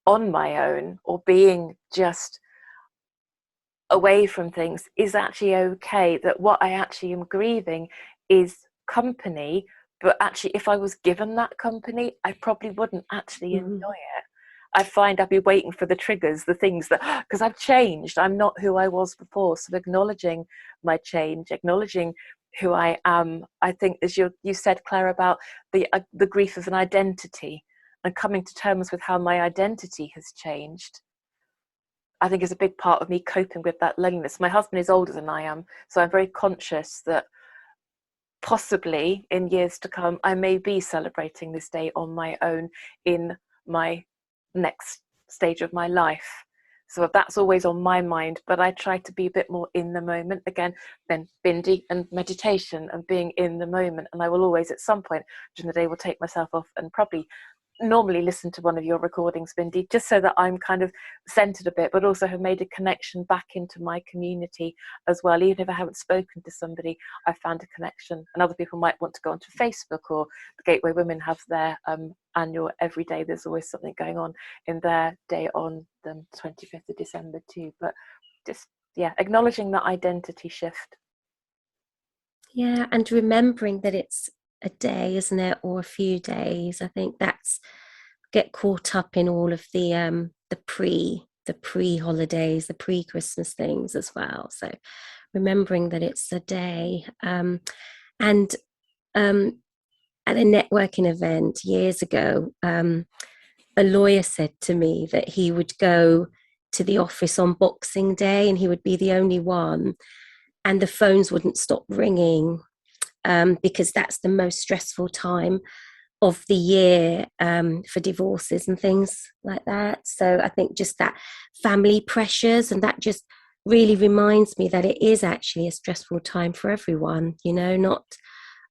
on my own or being just away from things is actually okay, that what I actually am grieving is company, but actually if I was given that company, I probably wouldn't actually enjoy it. I find I'd be waiting for the triggers, the things that, because I've changed, I'm not who I was before. So acknowledging my change, acknowledging who I am, I think, as you said, Claire, about the grief of an identity and coming to terms with how my identity has changed. I think is a big part of me coping with that loneliness. My husband is older than I am, so I'm very conscious that possibly in years to come, I may be celebrating this day on my own in my next stage of my life. So that's always on my mind, but I try to be a bit more in the moment. Again, then Bindi and meditation and being in the moment. And I will always, at some point during the day, will take myself off and probably normally listen to one of your recordings, Bindi, just so that I'm kind of centered a bit, but also have made a connection back into my community as well. Even if I haven't spoken to somebody, I've found a connection. And other people might want to go onto Facebook, or the Gateway Women have their annual every day. There's always something going on in their day on the 25th of December too. But just, yeah, acknowledging that identity shift. Yeah, and remembering that it's a day, isn't it, or a few days. I think that's get caught up in all of the pre-holidays, the pre-Christmas things as well. So remembering that it's a day. And at a networking event years ago, a lawyer said to me that he would go to the office on Boxing Day and he would be the only one, and the phones wouldn't stop ringing. Because that's the most stressful time of the year for divorces and things like that. So I think just that family pressures, and that just really reminds me that it is actually a stressful time for everyone, you know, not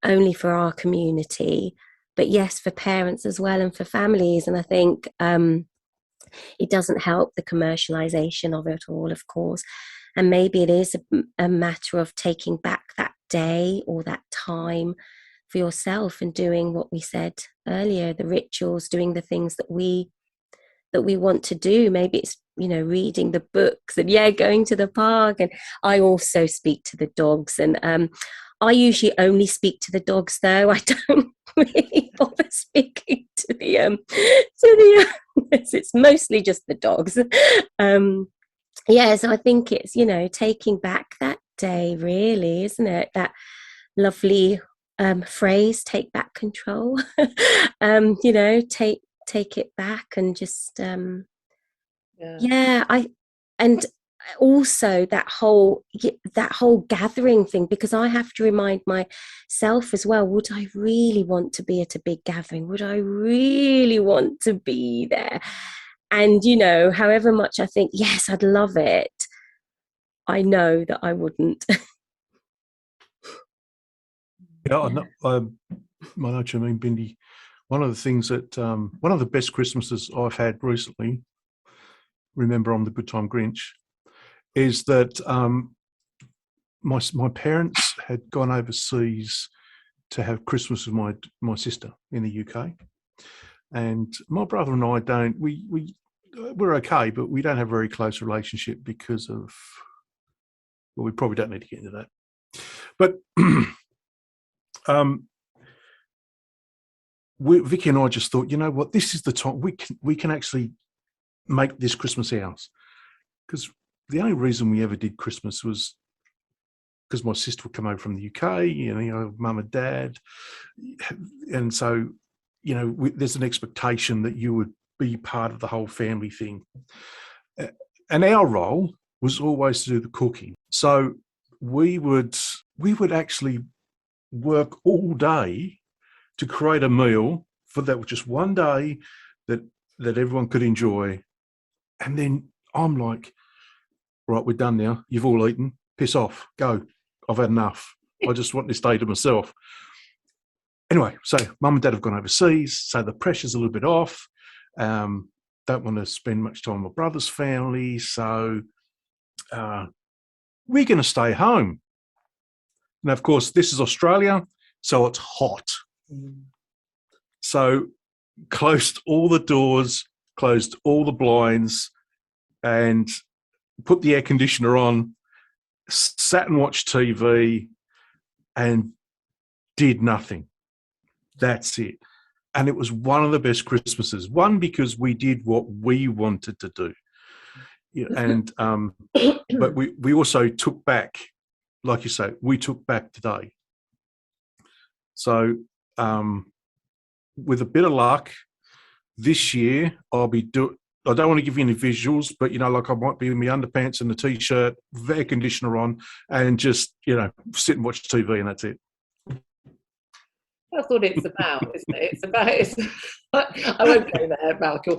only for our community, but yes, for parents as well and for families. And I think it doesn't help the commercialization of it all, of course. And maybe it is a matter of taking back that day or that time for yourself and doing what we said earlier, the rituals, doing the things that we want to do. Maybe it's, you know, reading the books and going to the park. And I also speak to the dogs, and I usually only speak to the dogs though. I don't really bother speaking to the it's mostly just the dogs. So I think it's, you know, taking back that day, really, isn't it? That lovely phrase, take back control. You know, take it back and just and also that whole gathering thing, because I have to remind myself as well, would I really want to be at a big gathering? Would I really want to be there? And, you know, however much I think, yes, I'd love it, I know that I wouldn't. Yeah, I know what you mean, Bindi. One of the things that, one of the best Christmases I've had recently, remember I'm the Good Time Grinch, is that my parents had gone overseas to have Christmas with my sister in the UK. And my brother and I we're okay, but we don't have a very close relationship because of, well, we probably don't need to get into that. But Vicky and I just thought, you know what, this is the time we can actually make this Christmas ours. Because the only reason we ever did Christmas was because my sister would come over from the UK, you know, mum and dad. And so, you know, there's an expectation that you would be part of the whole family thing. And our role was always to do the cooking. So we would actually work all day to create a meal for that just one day that everyone could enjoy. And then I'm like, right, we're done now. You've all eaten. Piss off. Go. I've had enough. I just want this day to myself. Anyway, so mum and dad have gone overseas, so the pressure's a little bit off. Don't want to spend much time with my brother's family, so we're going to stay home. Now, of course, this is Australia, so it's hot. So closed all the doors, closed all the blinds, and put the air conditioner on, sat and watched TV, and did nothing. That's it. And it was one of the best Christmases. One, because we did what we wanted to do. Yeah, and but we also took back, like you say, we took back today. So with a bit of luck, this year I'll be I don't want to give you any visuals, but, you know, like I might be in my underpants and the T-shirt, air conditioner on, and just, you know, sit and watch TV, and that's it. That's what it's about, isn't it? I won't go there, Malcolm.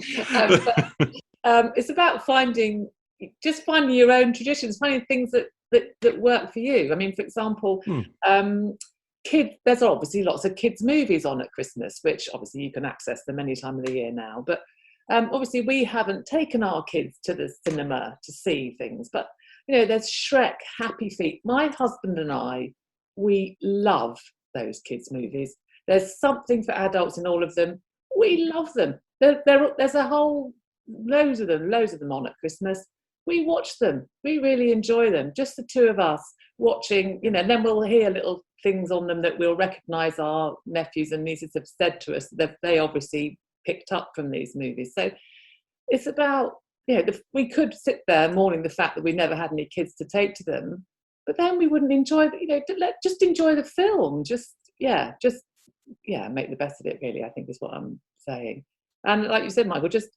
It's about finding your own traditions, finding things that work for you. I mean, for example, there's obviously lots of kids' movies on at Christmas, which obviously you can access them any time of the year now. But obviously we haven't taken our kids to the cinema to see things. But, you know, there's Shrek, Happy Feet. My husband and I, we love those kids' movies. There's something for adults in all of them. We love them. There's a whole loads of them on at Christmas. We watch them. We really enjoy them. Just the two of us watching, you know, and then we'll hear little things on them that we'll recognise our nephews and nieces have said to us that they obviously picked up from these movies. So it's about, you know, we could sit there mourning the fact that we never had any kids to take to them, but then we wouldn't enjoy, you know, just enjoy the film. Just make the best of it, really, I think is what I'm saying. And like you said, Michael, just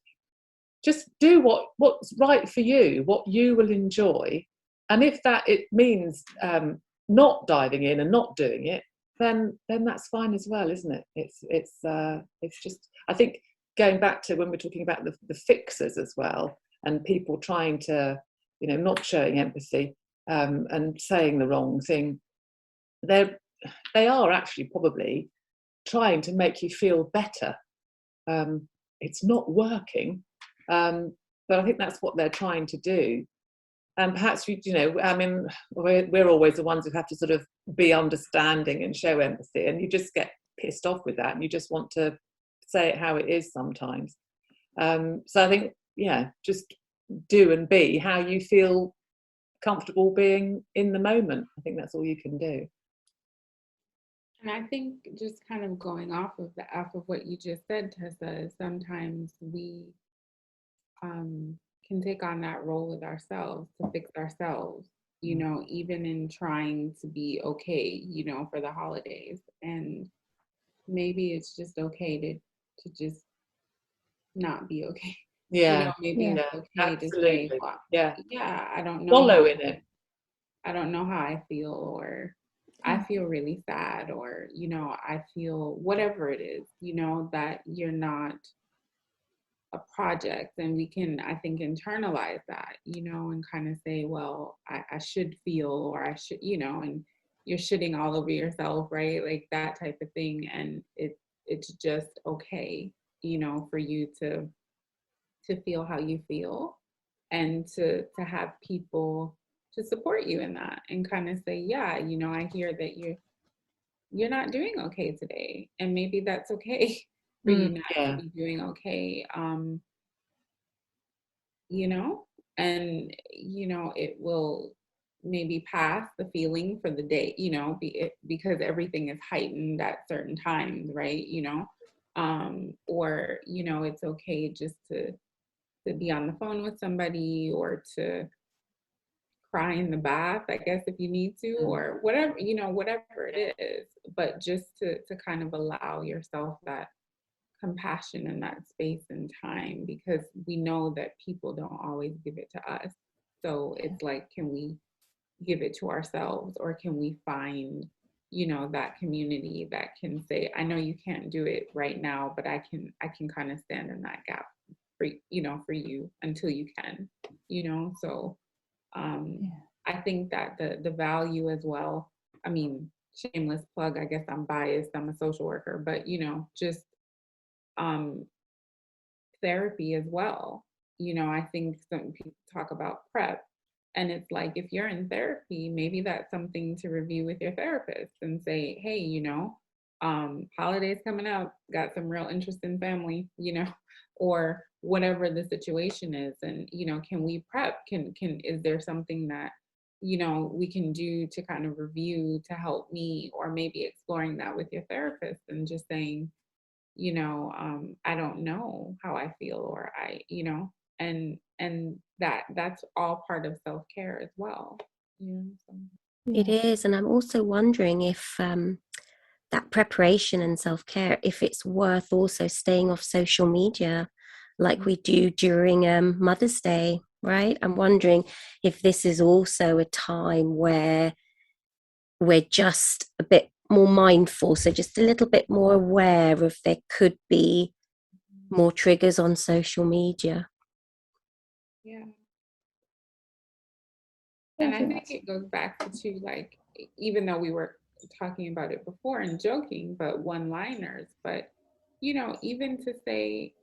do what's right for you, what you will enjoy. And if it means not diving in and not doing it, then that's fine as well, isn't it? It's just, I think, going back to when we're talking about the fixers as well, and people trying to, you know, not showing empathy and saying the wrong thing, they are actually probably trying to make you feel better. It's not working, but I think that's what they're trying to do. And perhaps, you know, I mean, we're always the ones who have to sort of be understanding and show empathy, and you just get pissed off with that, and you just want to say it how it is sometimes. So I think, just do and be how you feel comfortable being in the moment. I think that's all you can do. And I think just kind of going off of what you just said, Tessa, sometimes we can take on that role with ourselves to fix ourselves, you know, even in trying to be okay, you know, for the holidays. And maybe it's just okay to just not be okay. Yeah. You know, maybe it's okay absolutely. to say, well, I don't know. Wallow in it. I don't know how I feel, or I feel really sad, or, you know, I feel whatever it is, you know, that you're not a project. And we can, I think, internalize that, you know, and kind of say, well, I should feel, or I should, you know, and you're shitting all over yourself, right? Like that type of thing. And it's just okay, you know, for you to feel how you feel, and to have people to support you in that, and kind of say, yeah, you know, I hear that you're not doing okay today, and maybe that's okay for you not to be doing okay, you know, and, you know, it will maybe pass the feeling for the day, you know, because everything is heightened at certain times, right, you know, or, you know, it's okay just to be on the phone with somebody, or to cry in the bath, I guess, if you need to, or whatever, you know, whatever it is, but just to kind of allow yourself that compassion and that space and time, because we know that people don't always give it to us. So it's like, can we give it to ourselves, or can we find, you know, that community that can say, I know you can't do it right now, but I can kind of stand in that gap for, you know, for you until you can, you know. So I think that the value as well, I mean, shameless plug, I guess I'm biased, I'm a social worker, but, you know, just therapy as well. You know, I think some people talk about PrEP, and it's like, if you're in therapy, maybe that's something to review with your therapist and say, hey, you know, holidays coming up, got some real interest in family, you know, or whatever the situation is. And, you know, can we PrEP? Is there something that, you know, we can do to kind of review to help me, or maybe exploring that with your therapist and just saying, you know, I don't know how I feel, or you know, and that's all part of self-care as well. You know, so. It is. And I'm also wondering if that preparation and self-care, if it's worth also staying off social media like we do during Mother's Day, right? I'm wondering if this is also a time where we're just a bit more mindful, so just a little bit more aware of there could be more triggers on social media. Yeah. And I think it goes back to like, even though we were talking about it before and joking, but one-liners, but you know, even to say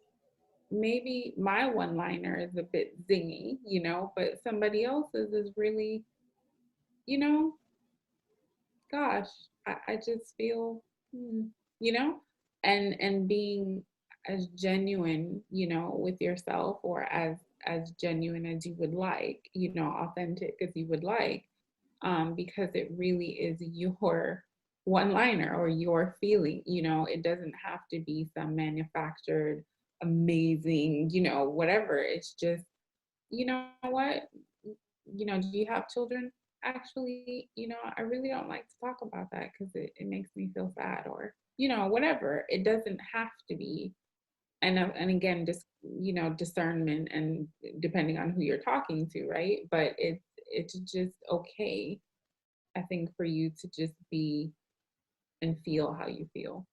maybe my one-liner is a bit zingy, you know, but somebody else's is really, you know, gosh, I just feel, you know, and being as genuine, you know, with yourself, or as genuine as you would like, you know, authentic as you would like, because it really is your one-liner or your feeling, you know. It doesn't have to be some manufactured, amazing, you know, whatever. It's just, you know what, you know, do you have children? Actually, you know, I really don't like to talk about that because it makes me feel sad, or, you know, whatever. It doesn't have to be. And again, just, you know, discernment and depending on who you're talking to, right? But it's just okay, I think, for you to just be and feel how you feel.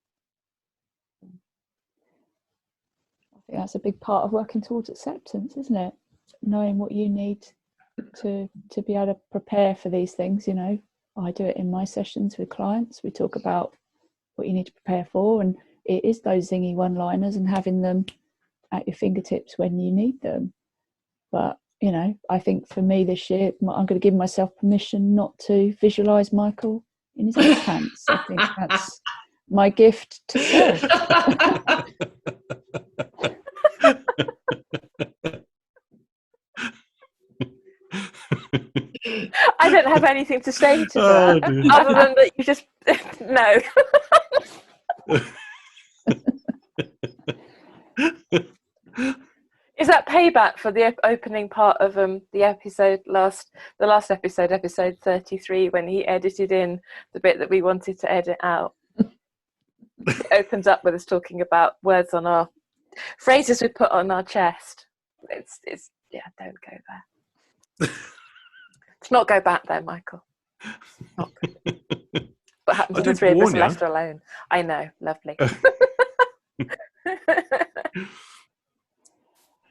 I think that's a big part of working towards acceptance, isn't it? Knowing what you need to be able to prepare for these things. You know, I do it in my sessions with clients. We talk about what you need to prepare for, and it is those zingy one-liners and having them at your fingertips when you need them. But you know, I think for me this year, I'm going to give myself permission not to visualize Michael in his underpants. I think that's my gift to self. I don't have anything to say to that, other than that you just no. Is that payback for the opening part of the last episode, episode 33, when he edited in the bit that we wanted to edit out? It opens up with us talking about words on our phrases we put on our chest. It's yeah, don't go there. Let's not go back there, Michael. Not good. What happens when the three of us are left alone? I know, lovely.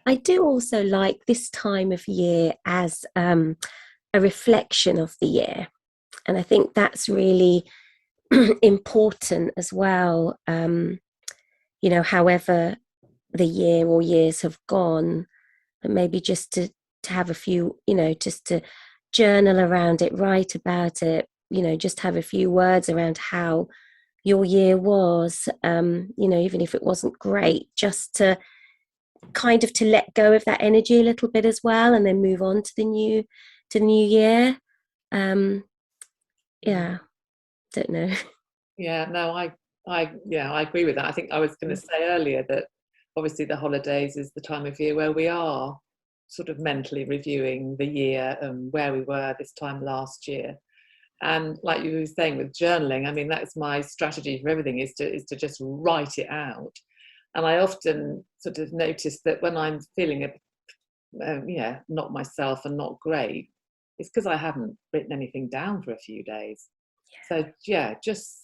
I do also like this time of year as a reflection of the year. And I think that's really important as well. You know, however the year or years have gone, and maybe just to have a few, you know, just to journal around it, write about it, you know, just have a few words around how your year was, you know, even if it wasn't great, just to kind of to let go of that energy a little bit as well, and then move on to the new year. Yeah, don't know. Yeah, no, I agree with that. I think I was going to say earlier that obviously the holidays is the time of year where we are sort of mentally reviewing the year and where we were this time last year. And like you were saying with journaling, I mean, that's my strategy for everything, is to just write it out. And I often sort of notice that when I'm feeling not myself and not great, it's because I haven't written anything down for a few days. So yeah, just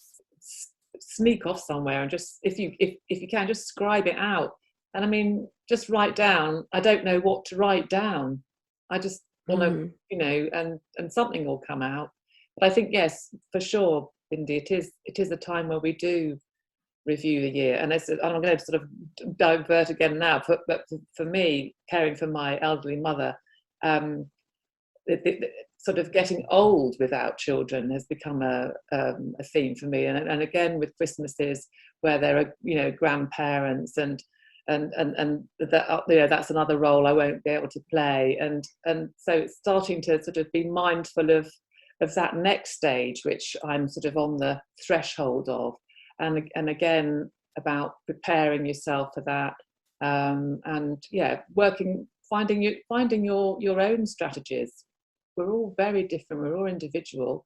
sneak off somewhere and just, if you can, just scribe it out. And I mean, just write down, I don't know what to write down. I just want to, you know, and something will come out. But I think, yes, for sure, Bindi, it is a time where we do review the year. And I'm going to sort of divert again now, but for me, caring for my elderly mother, sort of getting old without children has become a theme for me. And again, with Christmases where there are, you know, grandparents and that, you know, that's another role I won't be able to play. And so it's starting to sort of be mindful of that next stage, which I'm sort of on the threshold of. And again, about preparing yourself for that. And yeah, finding your own strategies. We're all very different. We're all individual.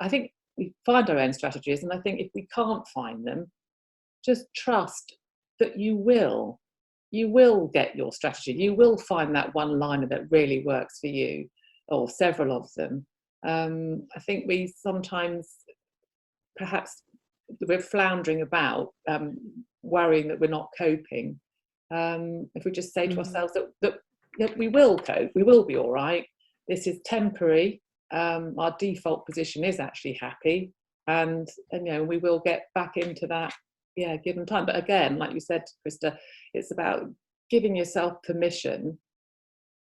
I think we find our own strategies. And I think if we can't find them, just trust that you will. you will get your strategy. You will find that one liner that really works for you, or several of them. I think we sometimes, perhaps we're floundering about, worrying that we're not coping. If we just say to ourselves that we will cope, we will be all right. This is temporary. Our default position is actually happy, and we will get back into that, given time. But again, like you said, Krista, it's about giving yourself permission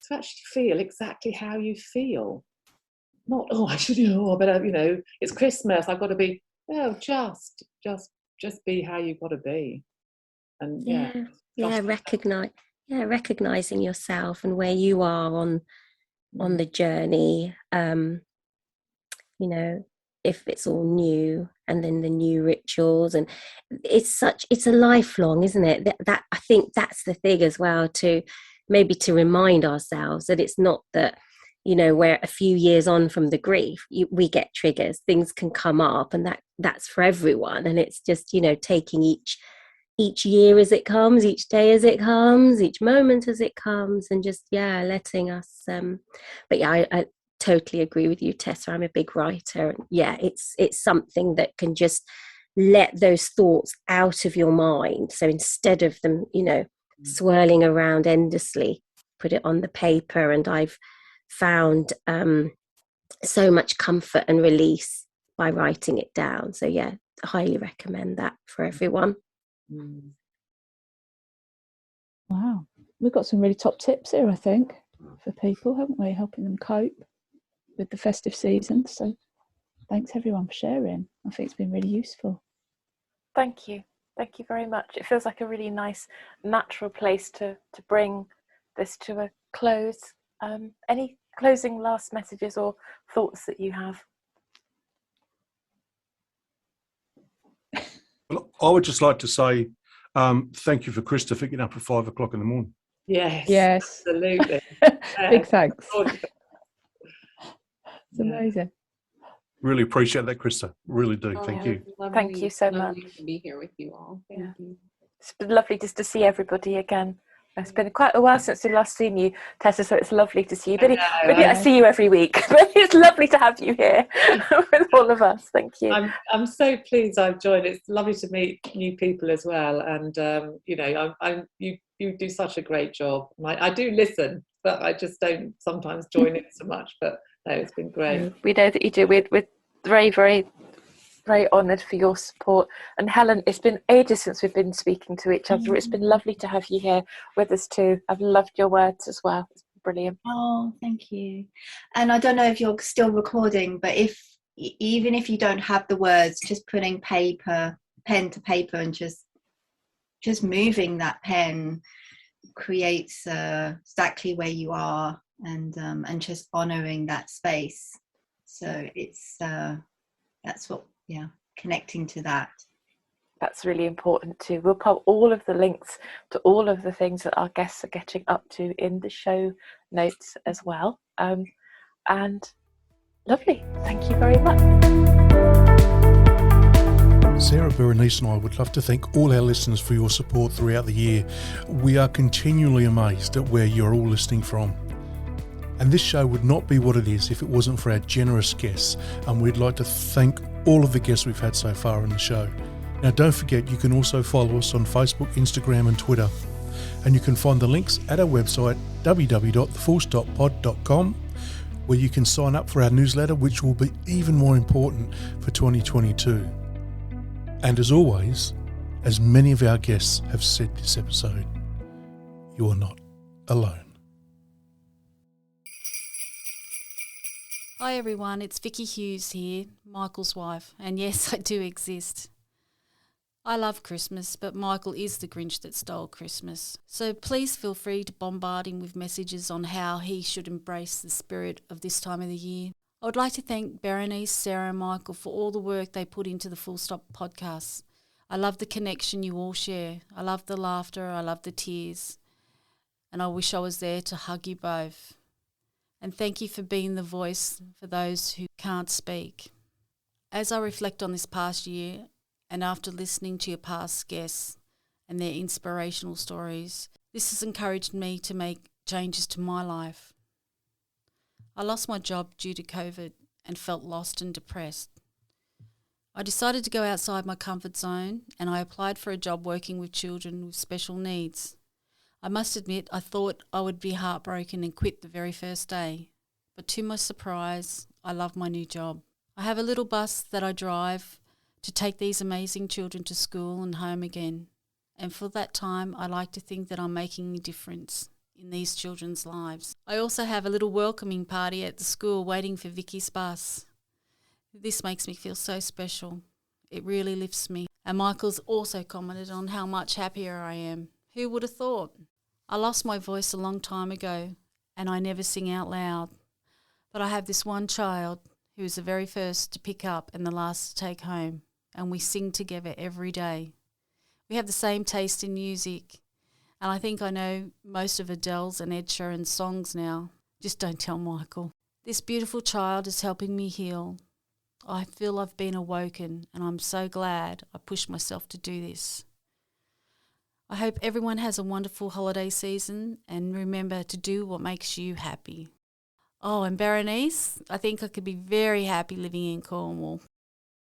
to actually feel exactly how you feel. Not, I should, but it's Christmas, I've got to be. No, just be how you've got to be. And recognizing yourself and where you are on the journey. If it's all new, and then the new rituals, and it's a lifelong, isn't it? That I think that's the thing as well, to remind ourselves that it's not that, we're a few years on from the grief, we get triggers, things can come up, and that's for everyone. And it's just, taking each year as it comes, each day as it comes, each moment as it comes, and just, letting us, I totally agree with you, Tessa. I'm a big writer, and it's something that can just let those thoughts out of your mind. So instead of them, swirling around endlessly, put it on the paper. And I've found so much comfort and release by writing it down. So I highly recommend that for everyone. Wow, we've got some really top tips here, I think, for people, haven't we, helping them cope with the festive season. So thanks everyone for sharing. I think it's been really useful. Thank you very much. It feels like a really nice, natural place to bring this to a close. Any closing last messages or thoughts that you have? Well, I would just like to say thank you for Krista for getting up at 5 o'clock in the morning. Yes, absolutely. Big thanks. It's amazing. Really appreciate that, Krista. Really do. Thank you. Thank you so much. To be here with you all. Thank you. It's been lovely just to see everybody again. It's been quite a while since we last seen you, Tessa, so it's lovely to see you. Bindi, I see you every week, but it's lovely to have you here with all of us. Thank you. I'm so pleased I've joined. It's lovely to meet new people as well, and you do such a great job. I do listen, but I just don't sometimes join in so much. But no, it's been great. We know that you do. We're very, very, very honoured for your support. And Helen, it's been ages since we've been speaking to each other. It's been lovely to have you here with us too. I've loved your words as well. It's brilliant. Oh, thank you. And I don't know if you're still recording, but even if you don't have the words, just putting pen to paper, and just moving that pen creates exactly where you are, and just honouring that space. So it's that's what, connecting to that. That's really important too. We'll put all of the links to all of the things that our guests are getting up to in the show notes as well. And lovely. Thank you very much. Sarah, Berenice and I would love to thank all our listeners for your support throughout the year. We are continually amazed at where you're all listening from. And this show would not be what it is if it wasn't for our generous guests, and we'd like to thank all of the guests we've had so far in the show. Now don't forget, you can also follow us on Facebook, Instagram and Twitter, and you can find the links at our website www.thefullstoppod.com, where you can sign up for our newsletter, which will be even more important for 2022. And as always, as many of our guests have said this episode, you are not alone. Hi everyone, it's Vicky Hughes here, Michael's wife, and yes, I do exist. I love Christmas, but Michael is the Grinch that stole Christmas. So please feel free to bombard him with messages on how he should embrace the spirit of this time of the year. I would like to thank Berenice, Sarah and Michael for all the work they put into the Full Stop podcast. I love the connection you all share. I love the laughter, I love the tears, and I wish I was there to hug you both. And thank you for being the voice for those who can't speak. As I reflect on this past year, and after listening to your past guests and their inspirational stories. This has encouraged me to make changes to my life. I lost my job due to COVID and felt lost and depressed. I decided to go outside my comfort zone and I applied for a job working with children with special needs. I must admit I thought I would be heartbroken and quit the very first day, but to my surprise, I love my new job. I have a little bus that I drive to take these amazing children to school and home again, and for that time I like to think that I'm making a difference in these children's lives. I also have a little welcoming party at the school waiting for Vicky's bus. This makes me feel so special. It really lifts me. And Michael's also commented on how much happier I am. Who would have thought? I lost my voice a long time ago and I never sing out loud. But I have this one child who is the very first to pick up and the last to take home, and we sing together every day. We have the same taste in music, and I think I know most of Adele's and Ed Sheeran's songs now. Just don't tell Michael. This beautiful child is helping me heal. I feel I've been awoken, and I'm so glad I pushed myself to do this. I hope everyone has a wonderful holiday season, and remember to do what makes you happy. Oh, and Berenice, I think I could be very happy living in Cornwall.